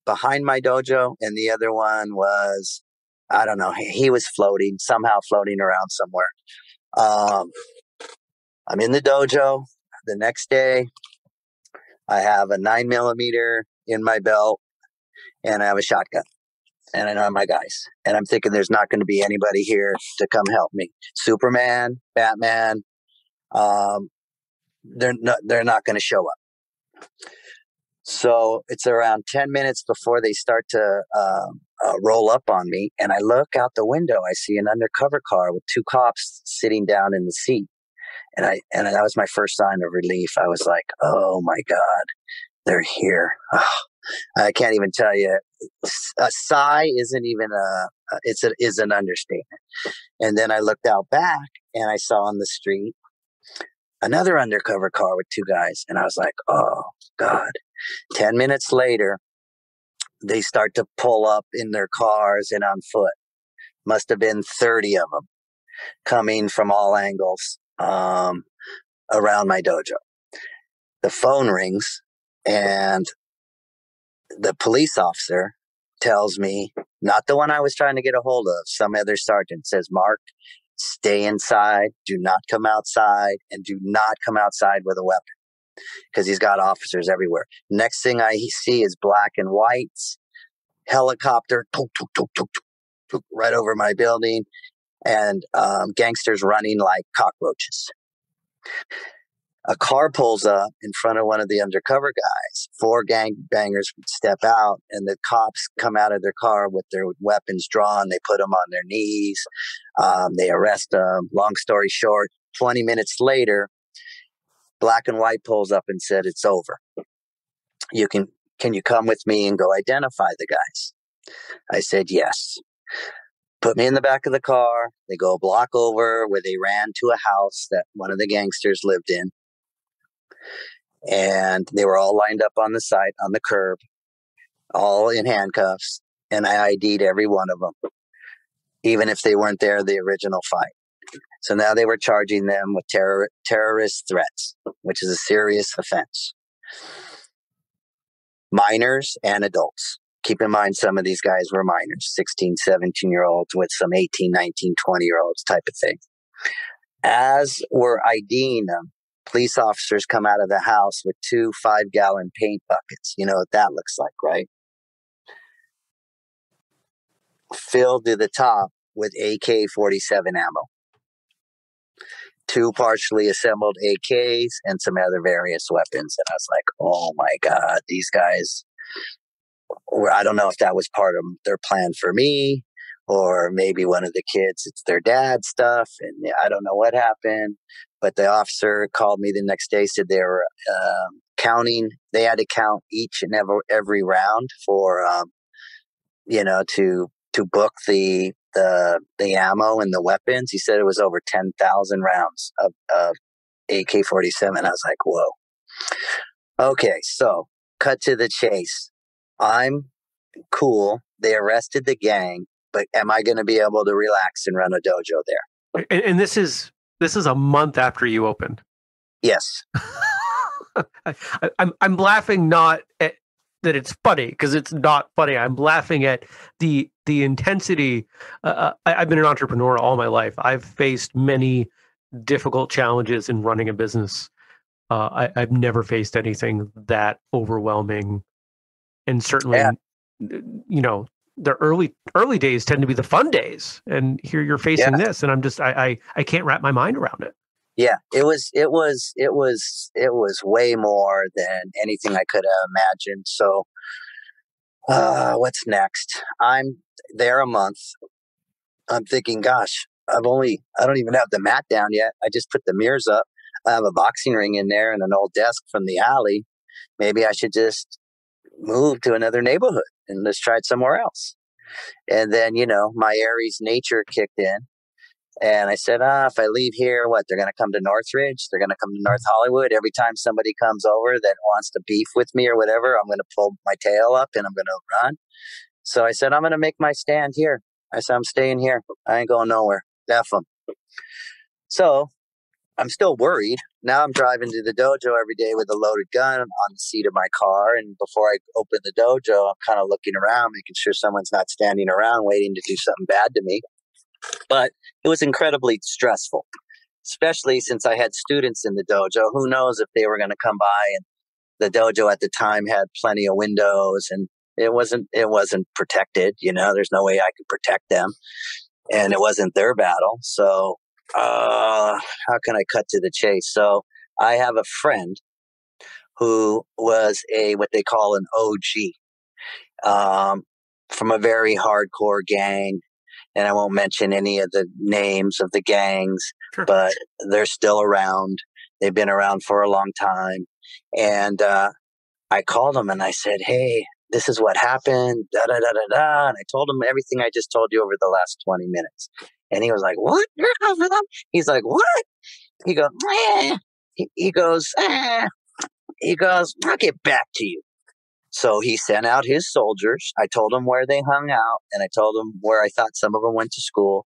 behind my dojo. And the other one was, I don't know, he was somehow floating around somewhere. I'm in the dojo. The next day, I have a 9mm in my belt, and I have a shotgun, and I know my guys. And I'm thinking there's not going to be anybody here to come help me. Superman, Batman, they're not going to show up. So it's around 10 minutes before they start to roll up on me, and I look out the window. I see an undercover car with 2 cops sitting down in the seat. And that was my first sign of relief. I was like, oh my God, they're here. Oh, I can't even tell you. A sigh isn't even is an understatement. And then I looked out back and I saw on the street another undercover car with 2 guys. And I was like, oh God. 10 minutes later, they start to pull up in their cars and on foot. Must have been 30 of them coming from all angles around my dojo. The phone rings and the police officer tells me, not the one I was trying to get a hold of, some other sergeant, says, Mark, stay inside, do not come outside, and do not come outside with a weapon, because he's got officers everywhere. Next thing I see is black and whites, helicopter, right over my building, and gangsters running like cockroaches. A car pulls up in front of one of the undercover guys. 4 gangbangers step out, and the cops come out of their car with their weapons drawn. They put them on their knees. They arrest them. Long story short, 20 minutes later, black and white pulls up and said, it's over. Can you come with me and go identify the guys? I said, yes. Put me in the back of the car. They go a block over where they ran to a house that one of the gangsters lived in. And they were all lined up on the side, on the curb, all in handcuffs. And I ID'd every one of them, even if they weren't there the original fight. So now they were charging them with terrorist threats, which is a serious offense. Minors and adults. Keep in mind, some of these guys were minors, 16, 17-year-olds with some 18, 19, 20-year-olds type of thing. As we're IDing them, police officers come out of the house with 2 5-gallon paint buckets. You know what that looks like, right? Filled to the top with AK-47 ammo. 2 partially assembled AKs and some other various weapons. And I was like, oh my God, these guys, I don't know if that was part of their plan for me, or maybe one of the kids, it's their dad's stuff. And I don't know what happened. But the officer called me the next day, said they were counting. They had to count each and every round for, to book the ammo and the weapons. He said it was over 10,000 rounds of AK-47. I was like, whoa. Okay, so cut to the chase. I'm cool. They arrested the gang, but am I going to be able to relax and run a dojo there? And this is a month after you opened. Yes. I'm laughing not at that it's funny, because it's not funny. I'm laughing at the intensity. I've been an entrepreneur all my life. I've faced many difficult challenges in running a business. I've never faced anything that overwhelming, and certainly, the early days tend to be the fun days. And here you're facing this, and I'm just I can't wrap my mind around it. Yeah, it was way more than anything I could have imagined. So, what's next? I'm there a month. I'm thinking, gosh, I don't even have the mat down yet. I just put the mirrors up. I have a boxing ring in there and an old desk from the alley. Maybe I should just move to another neighborhood and let's try it somewhere else. And then, my Aries nature kicked in. And I said, if I leave here, they're going to come to Northridge. They're going to come to North Hollywood. Every time somebody comes over that wants to beef with me or whatever, I'm going to pull my tail up and I'm going to run. So I said, I'm going to make my stand here. I said, I'm staying here. I ain't going nowhere. F them. So I'm still worried. Now I'm driving to the dojo every day with a loaded gun on the seat of my car. And before I open the dojo, I'm kind of looking around, making sure someone's not standing around waiting to do something bad to me. But it was incredibly stressful, especially since I had students in the dojo. Who knows if they were going to come by, and the dojo at the time had plenty of windows, and it wasn't protected. There's no way I could protect them, and it wasn't their battle. So how can I cut to the chase? So I have a friend who was what they call an OG from a very hardcore gang. and I won't mention any of the names of the gangs, Sure. but they're still around. They've been around for a long time. And I called him and I said, hey, this is what happened, da da da da da. And I told him everything I just told you over the last 20 minutes. And he was like, what? He's like, what? He goes, eh. He goes, eh. He goes, I'll get back to you. So he sent out his soldiers. I told him where they hung out, and I told him where I thought some of them went to school.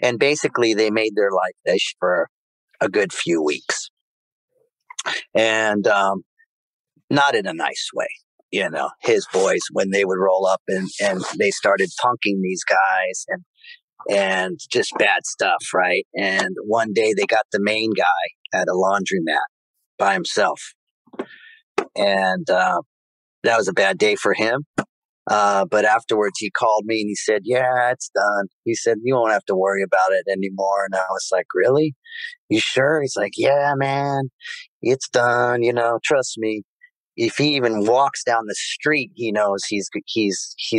And basically, they made their life dish for a good few weeks. And not in a nice way. His boys, when they would roll up and they started punking these guys and just bad stuff, right? And one day they got the main guy at a laundromat by himself. And that was a bad day for him. But afterwards he called me and he said, yeah, it's done. He said, you won't have to worry about it anymore. And I was like, really? You sure? He's like, yeah, man, it's done. Trust me. If he even walks down the street, he knows he's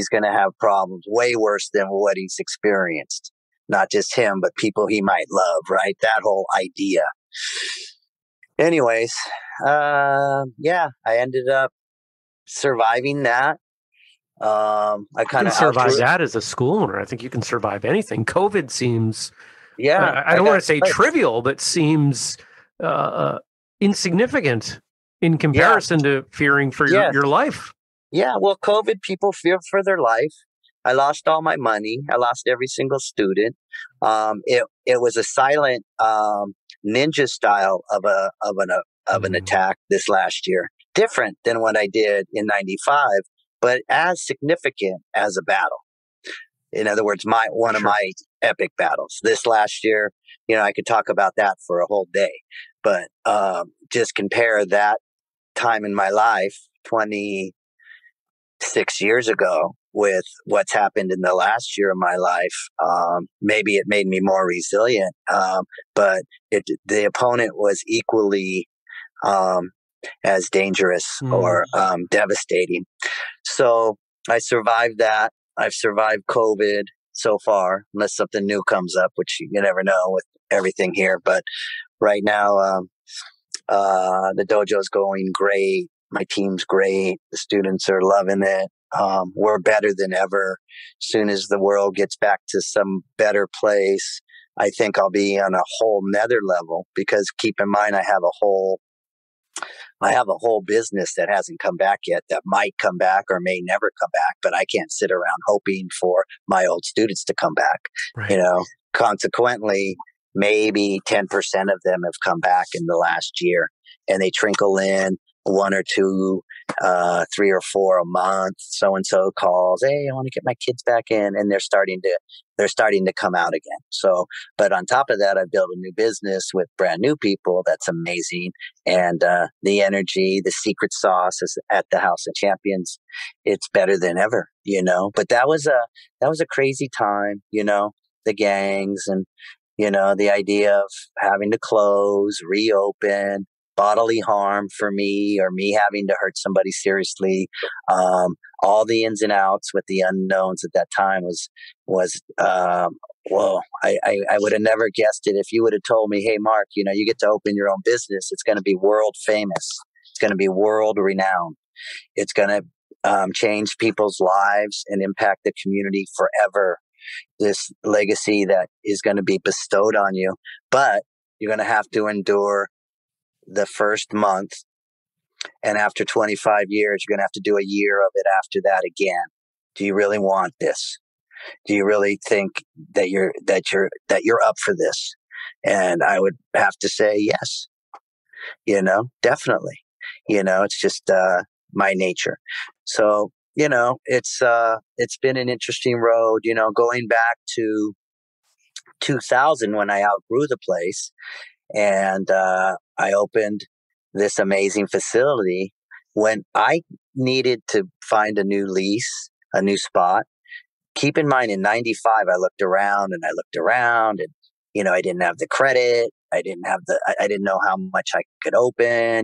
going to have problems way worse than what he's experienced. Not just him, but people he might love, right? That whole idea. Anyways, I ended up surviving that. I kind of survive that as a school owner. I think you can survive anything. COVID seems, yeah. I don't want to say trivial, but seems insignificant in comparison to fearing for your life. Yeah, well, COVID, people fear for their life. I lost all my money. I lost every single student. It was a silent ninja style of an attack this last year, different than what I did in '95, but as significant as a battle. In other words, one of my epic battles this last year. I could talk about that for a whole day, but just compare that time in my life 26 years ago with what's happened in the last year of my life. Maybe it made me more resilient, but the opponent was equally as dangerous or devastating. So I survived that. I've survived COVID so far, unless something new comes up, which you never know with everything here. But right now, the dojo's going great. My team's great. The students are loving it. We're better than ever. As soon as the world gets back to some better place, I think I'll be on a whole nother level, because keep in mind, I have a whole business that hasn't come back yet, that might come back or may never come back, but I can't sit around hoping for my old students to come back. Right. Consequently, maybe 10% of them have come back in the last year, and they trickle in 1 or 2, 3 or 4 a month. So-and-so calls, hey, I want to get my kids back in, and they're starting to come out again. So, but on top of that, I built a new business with brand new people. That's amazing. And the energy, the secret sauce is at the House of Champions. It's better than ever, But that was a crazy time, the gangs and the idea of having to close, reopen, bodily harm for me, or me having to hurt somebody seriously. All the ins and outs with the unknowns at that time was whoa. I would have never guessed it. If you would have told me, hey, Mark, you get to open your own business. It's going to be world famous. It's going to be world renowned. It's going to change people's lives and impact the community forever. This legacy that is going to be bestowed on you, but you're going to have to endure the first month, and after 25 years, you're going to have to do a year of it after that again. Do you really want this? Do you really think that you're up for this? And I would have to say yes. Definitely. It's just my nature. So it's been an interesting road. Going back to 2000 when I outgrew the place, and I opened this amazing facility. When I needed to find a new lease, a new spot, keep in mind in '95, I looked around and I didn't have the credit. I didn't have I didn't know how much I could open.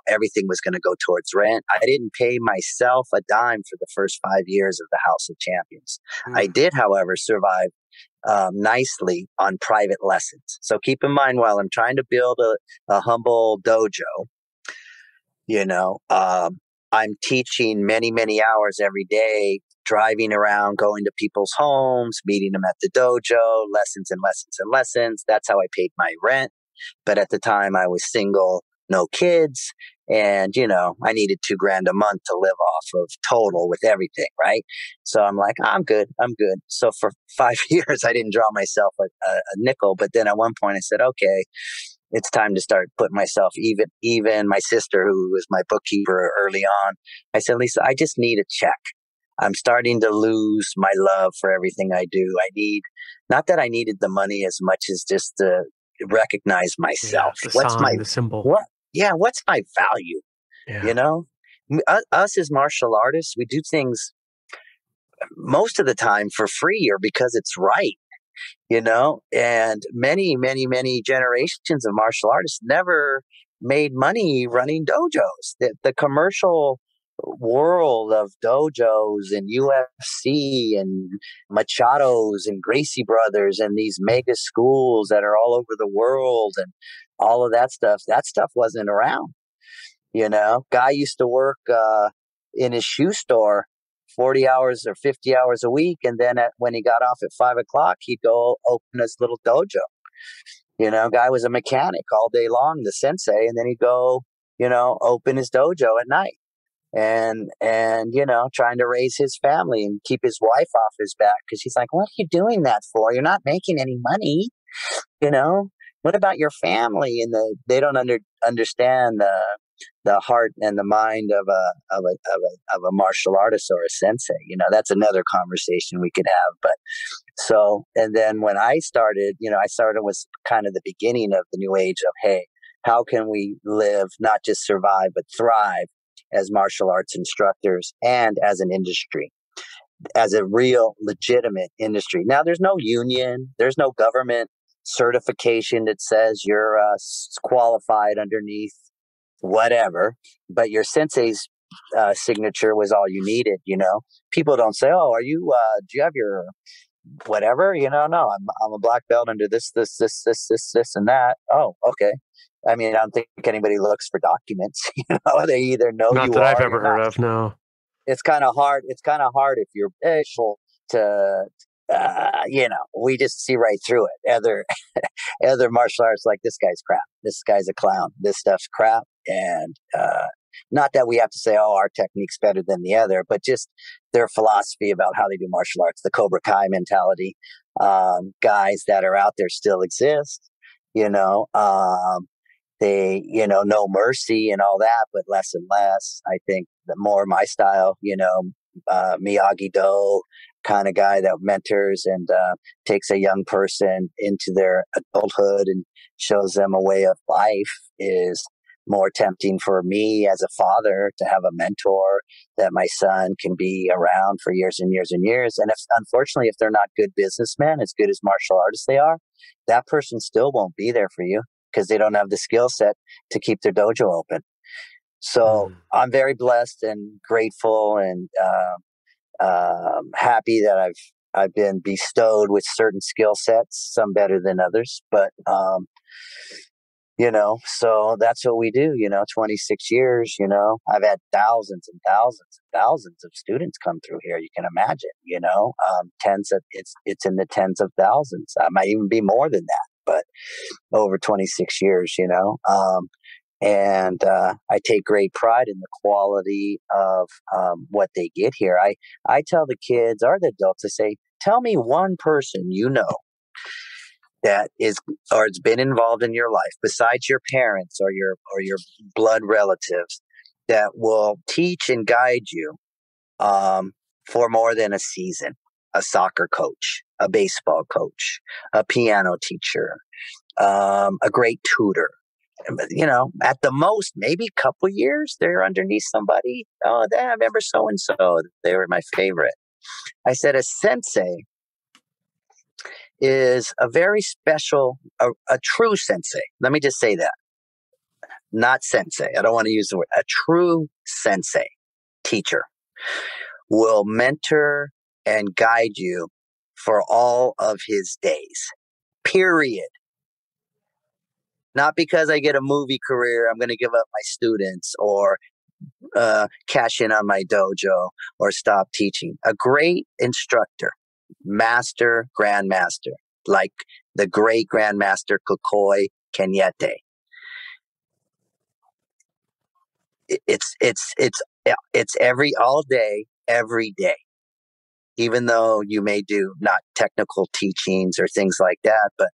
Everything was going to go towards rent. I didn't pay myself a dime for the first 5 years of the House of Champions. I did, however, survive nicely on private lessons. So keep in mind, while I'm trying to build a humble dojo, I'm teaching many, many hours every day, driving around, going to people's homes, meeting them at the dojo, lessons and lessons and lessons. That's how I paid my rent. But at the time I was single, no kids. And, I needed $2,000 a month to live off of total with everything. Right. So I'm like, I'm good. So for 5 years, I didn't draw myself a nickel. But then at one point I said, okay, it's time to start putting myself even my sister, who was my bookkeeper early on. I said, Lisa, I just need a check. I'm starting to lose my love for everything I do. Not that I needed the money as much as just to recognize myself. The symbol. What's my value? Yeah. Us as martial artists, we do things most of the time for free or because it's right. And many, many, many generations of martial artists never made money running dojos. The commercial world of dojos and UFC and Machados and Gracie brothers and these mega schools that are all over the world and all of that stuff wasn't around. Guy used to work in his shoe store 40 hours or 50 hours a week. And then when he got off at 5 o'clock, he'd go open his little dojo. Guy was a mechanic all day long, the sensei. And then he'd go, open his dojo at night and trying to raise his family and keep his wife off his back. Cause he's like, what are you doing that for? You're not making any money. What about your family? And they don't understand the heart and the mind of a martial artist or a sensei. That's another conversation we could have. But and then when I started was kind of the beginning of the new age of, hey, how can we live, not just survive, but thrive as martial arts instructors and as an industry, as a real legitimate industry. Now, there's no union, there's no government certification that says you're qualified underneath whatever, but your sensei's signature was all you needed. People don't say, oh, are you do you have your whatever? No, I'm a black belt under this and that. Oh, okay. I mean, I don't think anybody looks for documents. They either know Not you that are I've ever or heard not. of. No. It's kind of hard if you're able to we just see right through it. Other martial arts, like, this guy's crap, this guy's a clown, this stuff's crap. And not that we have to say, oh, our technique's better than the other, but just their philosophy about how they do martial arts, the Cobra Kai mentality. Guys that are out there still exist. They no mercy and all that, but less and less. I think the more my style, Miyagi-Do kind of guy that mentors and takes a young person into their adulthood and shows them a way of life is more tempting for me as a father, to have a mentor that my son can be around for years and years and years. And unfortunately, if they're not good businessmen, as good as martial artists they are, that person still won't be there for you because they don't have the skill set to keep their dojo open. So I'm very blessed and grateful and happy that I've been bestowed with certain skill sets, some better than others, but so that's what we do. 26 years. I've had thousands and thousands and thousands of students come through here. You can imagine. It's in the tens of thousands. I might even be more than that, but over 26 years. And I take great pride in the quality of what they get here. I tell the kids or the adults, I say, tell me one person that is or has been involved in your life besides your parents or your blood relatives that will teach and guide you for more than a season. A soccer coach, a baseball coach, a piano teacher, a great tutor. At the most, maybe a couple years, they're underneath somebody. Oh, I remember so and so. They were my favorite. I said, a sensei is a very special, a true sensei. Let me just say that. Not sensei. I don't want to use the word. A true sensei, teacher, will mentor and guide you for all of his days. Period. Not because I get a movie career, I'm going to give up my students or cash in on my dojo or stop teaching. A great instructor, master, grandmaster, like the great grandmaster Kokoi Kenyete. It's all day, every day. Even though you may do not technical teachings or things like that, but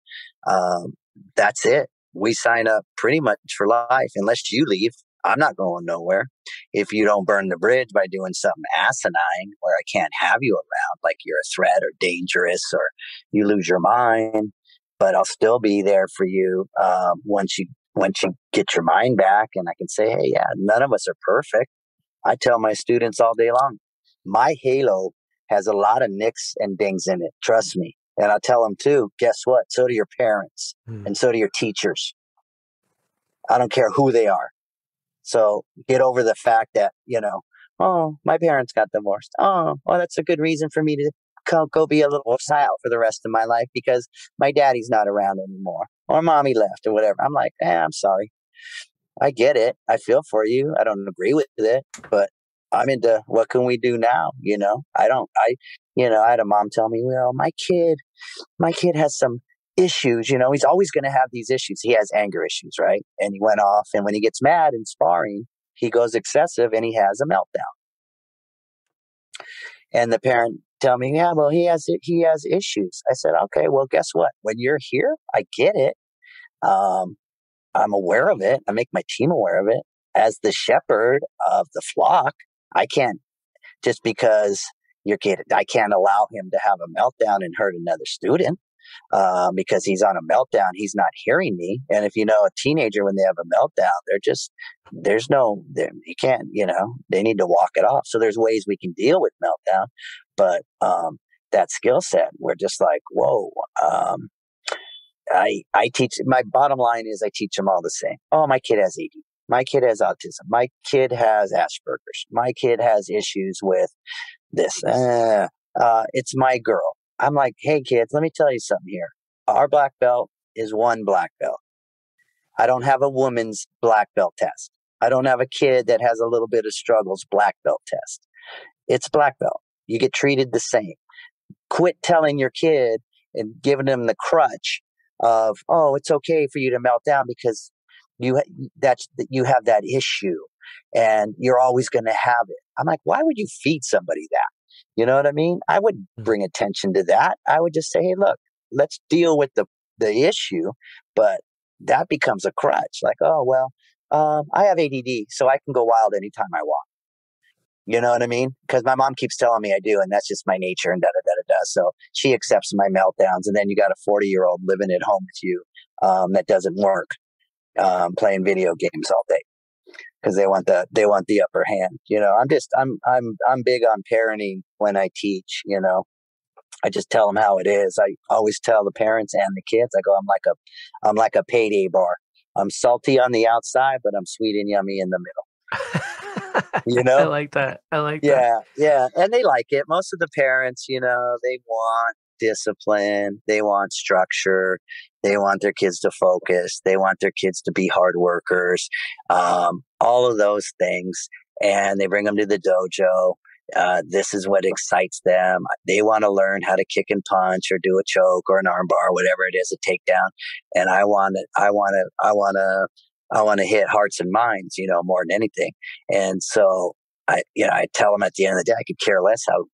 that's it. We sign up pretty much for life. Unless you leave, I'm not going nowhere. If you don't burn the bridge by doing something asinine where I can't have you around, like you're a threat or dangerous or you lose your mind, but I'll still be there for you once you get your mind back. And I can say, hey, yeah, none of us are perfect. I tell my students all day long, my halo has a lot of nicks and dings in it. Trust me. And I tell them too, guess what? So do your parents and so do your teachers. I don't care who they are. So get over the fact that, oh, my parents got divorced. Oh, well, that's a good reason for me to go be a little child for the rest of my life because my daddy's not around anymore or mommy left or whatever. I'm like, I'm sorry. I get it. I feel for you. I don't agree with it, but I'm into what can we do now? I had a mom tell me, well, my kid has some issues, he's always going to have these issues. He has anger issues, right? And he went off, and when he gets mad in sparring, he goes excessive and he has a meltdown. And the parent tell me, yeah, well, he has issues. I said, okay, well, guess what? When you're here, I get it. I'm aware of it. I make my team aware of it. As the shepherd of the flock, I can't, just because your kid, I can't allow him to have a meltdown and hurt another student because he's on a meltdown. He's not hearing me. And if you know a teenager, when they have a meltdown, you can't, they need to walk it off. So there's ways we can deal with meltdown. But that skill set, we're just like, whoa. I teach, my bottom line is I teach them all the same. Oh, my kid has ADD. My kid has autism. My kid has Asperger's. My kid has issues with this. It's my girl. I'm like, hey, kids, let me tell you something here. Our black belt is one black belt. I don't have a woman's black belt test. I don't have a kid that has a little bit of struggles black belt test. It's black belt. You get treated the same. Quit telling your kid and giving them the crutch of, oh, it's okay for you to melt down because you have that issue and you're always going to have it. I'm like, why would you feed somebody that? You know what I mean? I wouldn't bring attention to that. I would just say, hey, look, let's deal with the issue, but that becomes a crutch. Like, oh, well, I have ADD, so I can go wild anytime I want. You know what I mean? Because my mom keeps telling me I do, and that's just my nature and da-da-da-da-da. So she accepts my meltdowns, and then you got a 40-year-old living at home with you that doesn't work, playing video games all day because they want the upper hand. I'm big on parenting when I teach. I just tell them how it is. I always tell the parents and the kids, I go, I'm like a payday bar. I'm salty on the outside, but I'm sweet and yummy in the middle. I like that. Yeah. And they like it. Most of the parents, they want discipline. They want structure. They want their kids to focus. They want their kids to be hard workers. All of those things. And they bring them to the dojo. This is what excites them. They want to learn how to kick and punch or do a choke or an arm bar, whatever it is, a takedown. And I want to hit hearts and minds, more than anything. And so I tell them at the end of the day, I could care less how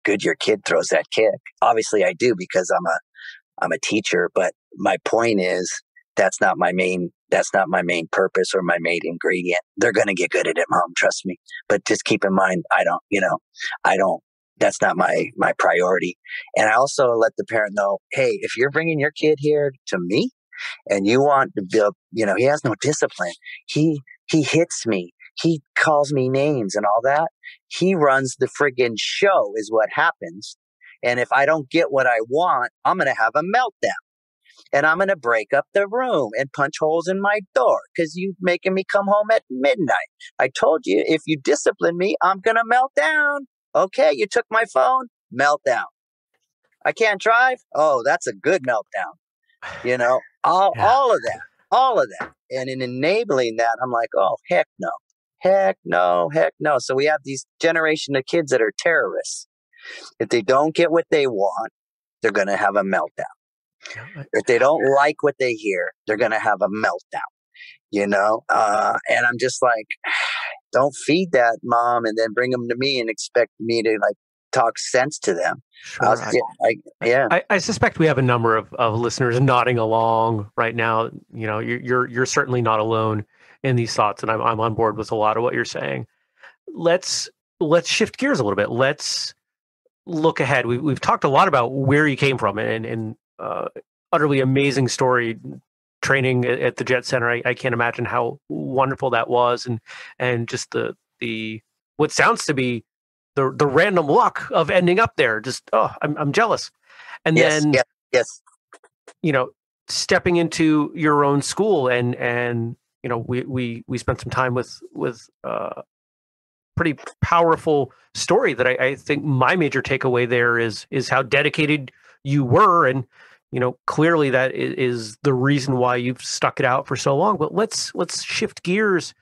good your kid throws that kick. Obviously I do because I'm a teacher, but my point is that's not my main purpose or my main ingredient. They're going to get good at it, Mom, trust me. But just keep in mind, that's not my priority. And I also let the parent know, hey, if you're bringing your kid here to me, and you want to build, he has no discipline. He hits me. He calls me names and all that. He runs the friggin' show is what happens. And if I don't get what I want, I'm going to have a meltdown. And I'm going to break up the room and punch holes in my door because you're making me come home at midnight. I told you, if you discipline me, I'm going to melt down. Okay, you took my phone, meltdown. I can't drive. Oh, that's a good meltdown. You know, all of that. And in enabling that, I'm like, oh, heck no. Heck no, heck no. So we have these generation of kids that are terrorists. If they don't get what they want, they're going to have a meltdown. If they don't like what they hear, they're going to have a meltdown, you know? And I'm just like, don't feed that, Mom, and then bring them to me and expect me to like talk sense to them. Sure. I suspect we have a number of listeners nodding along right now. You know, you're certainly not alone in these thoughts, and I'm on board with a lot of what you're saying. Let's shift gears a little bit. Let's look ahead. We've talked a lot about where you came from and utterly amazing story training at the Jet Center. I can't imagine how wonderful that was, and just the what sounds to be the random luck of ending up there. Just I'm jealous. And then you know, stepping into your own school and you know, we spent some time with pretty powerful story that I think my major takeaway there is how dedicated you were, and you know, clearly that is the reason why you've stuck it out for so long. But let's shift gears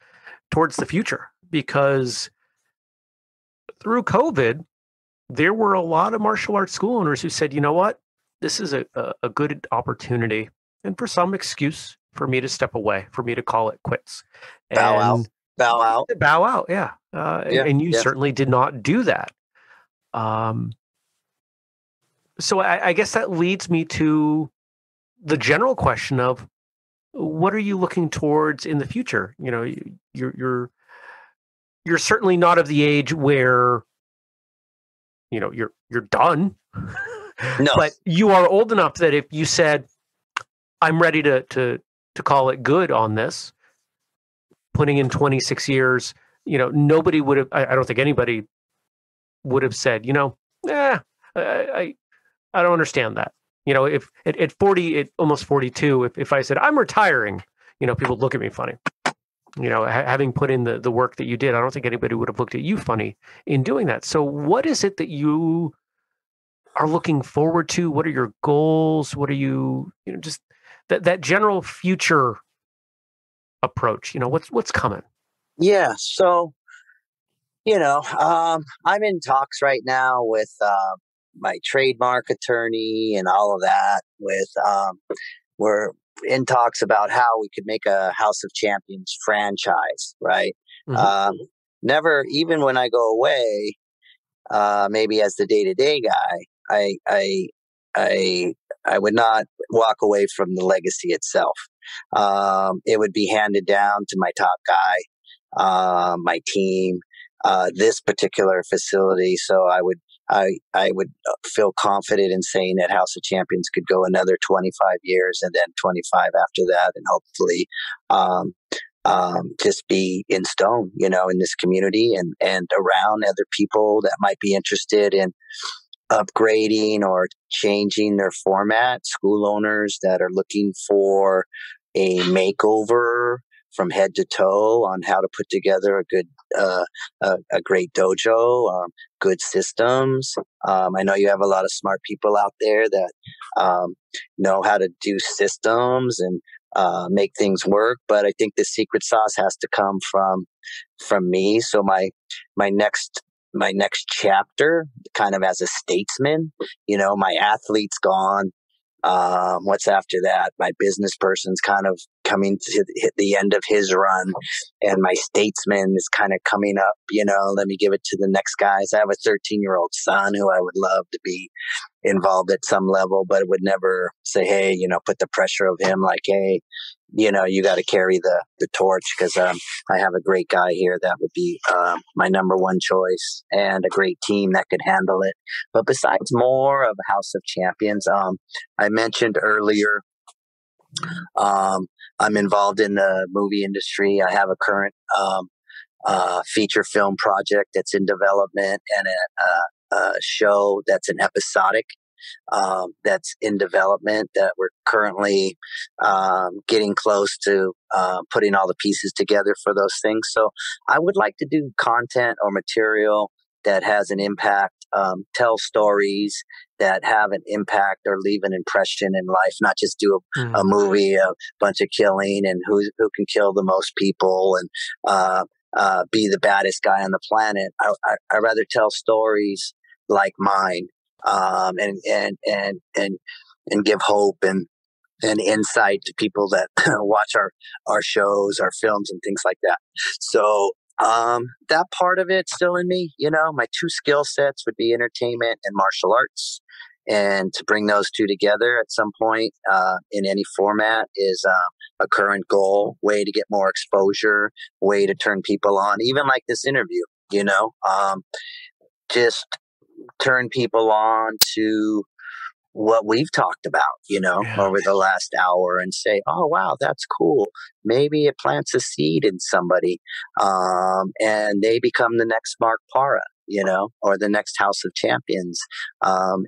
towards the future, because through COVID, there were a lot of martial arts school owners who said, you know what, this is a good opportunity, and for some excuse for me to step away, for me to call it quits. Bow out. Yeah. And you certainly did not do that. So I guess that leads me to the general question of, what are you looking towards in the future? You know, you're certainly not of the age where, you know, you're done. No. But you are old enough that if you said, I'm ready to call it good on this, putting in 26 years, you know, nobody would have, I don't think anybody would have said, you know, I don't understand that. You know, if at 40, at almost 42, if I said I'm retiring, you know, people look at me funny. You know, having put in the work that you did, I don't think anybody would have looked at you funny in doing that. So what is it that you are looking forward to? What are your goals? What are you know, just that general future approach, you know, what's coming? Yeah. So, you know, I'm in talks right now with my trademark attorney and all of that. We're in talks about how we could make a House of Champions franchise, right? Mm-hmm. Never, even when I go away, maybe as the day-to-day guy, I would not walk away from the legacy itself. It would be handed down to my top guy, my team, this particular facility. So I would feel confident in saying that House of Champions could go another 25 years and then 25 after that, and hopefully just be in stone, you know, in this community and around other people that might be interested in upgrading or changing their format, school owners that are looking for a makeover from head to toe on how to put together a good, a great dojo, good systems. I know you have a lot of smart people out there that know how to do systems and make things work. But I think the secret sauce has to come from me. So my next chapter, kind of as a statesman, you know, my athlete's gone. What's after that? My business person's kind of coming to hit the end of his run, and my statesman is kind of coming up. You know, let me give it to the next guys. I have a 13-year-old son who I would love to be involved at some level, but would never say, hey, you know, put the pressure of him like, hey, you know, you got to carry the torch, because I have a great guy here that would be my number one choice, and a great team that could handle it. But besides more of a House of Champions, I mentioned earlier, I'm involved in the movie industry. I have a current feature film project that's in development, and show that's an episodic, that's in development, that we're currently getting close to putting all the pieces together for those things. So I would like to do content or material that has an impact, tell stories that have an impact or leave an impression in life, not just do a movie, a bunch of killing and who can kill the most people and be the baddest guy on the planet. I'd rather tell stories like mine, and give hope and insight to people that watch our shows, our films, and things like that. So that part of it's still in me. My two skill sets would be entertainment and martial arts. And to bring those two together at some point in any format is a current goal, way to get more exposure, way to turn people on, even like this interview, just turn people on to what we've talked about, over the last hour and say, oh, wow, that's cool. Maybe it plants a seed in somebody and they become the next Mark Parra, or the next House of Champions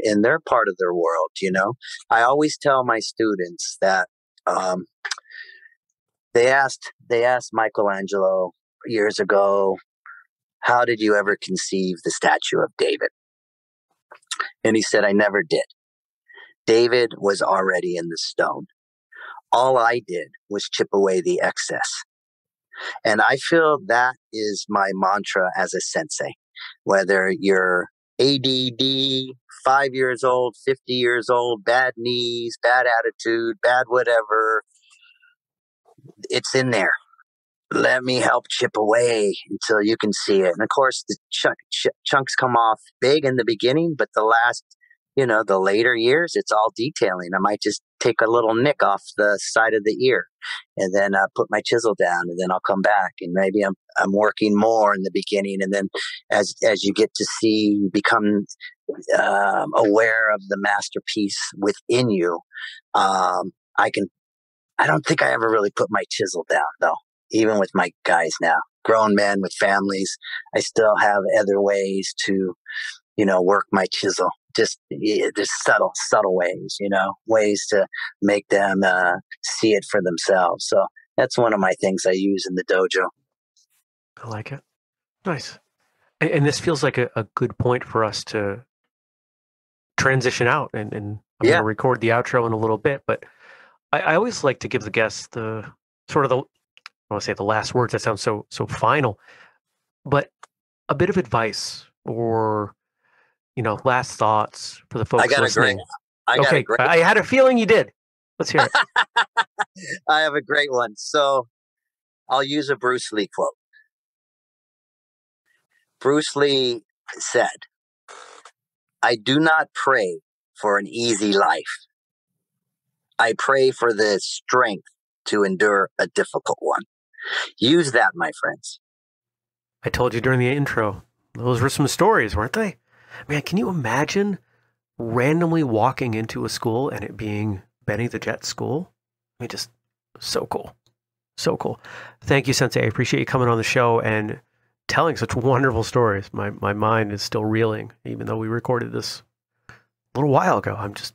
in their part of their world, I always tell my students that they asked Michelangelo years ago, how did you ever conceive the statue of David? And he said, I never did. David was already in the stone. All I did was chip away the excess. And I feel that is my mantra as a sensei. Whether you're ADD, 5 years old, 50 years old, bad knees, bad attitude, bad whatever, it's in there. Let me help chip away until you can see it. And of course, the chunks come off big in the beginning, but the last, the later years, it's all detailing. I might just take a little nick off the side of the ear and then put my chisel down, and then I'll come back. And maybe I'm working more in the beginning. And then as you get to see, you become aware of the masterpiece within you. I don't think I ever really put my chisel down, though. Even with my guys now, grown men with families, I still have other ways to, work my chisel. Just subtle ways, ways to make them see it for themselves. So that's one of my things I use in the dojo. I like it. Nice. And this feels like a good point for us to transition out. And I'm going to record the outro in a little bit, but I always like to give the guests the sort of I want to say the last words. That sounds so final, but a bit of advice or, last thoughts for the folks listening. I had a feeling you did. Let's hear it. I have a great one. So I'll use a Bruce Lee quote. Bruce Lee said, I do not pray for an easy life. I pray for the strength to endure a difficult one. Use that, my friends. I told you during the intro, those were some stories, weren't they? Man, can you imagine randomly walking into a school and it being Benny the Jet School? I mean, just so cool. So cool. Thank you, Sensei. I appreciate you coming on the show and telling such wonderful stories. My mind is still reeling, even though we recorded this a little while ago. I'm just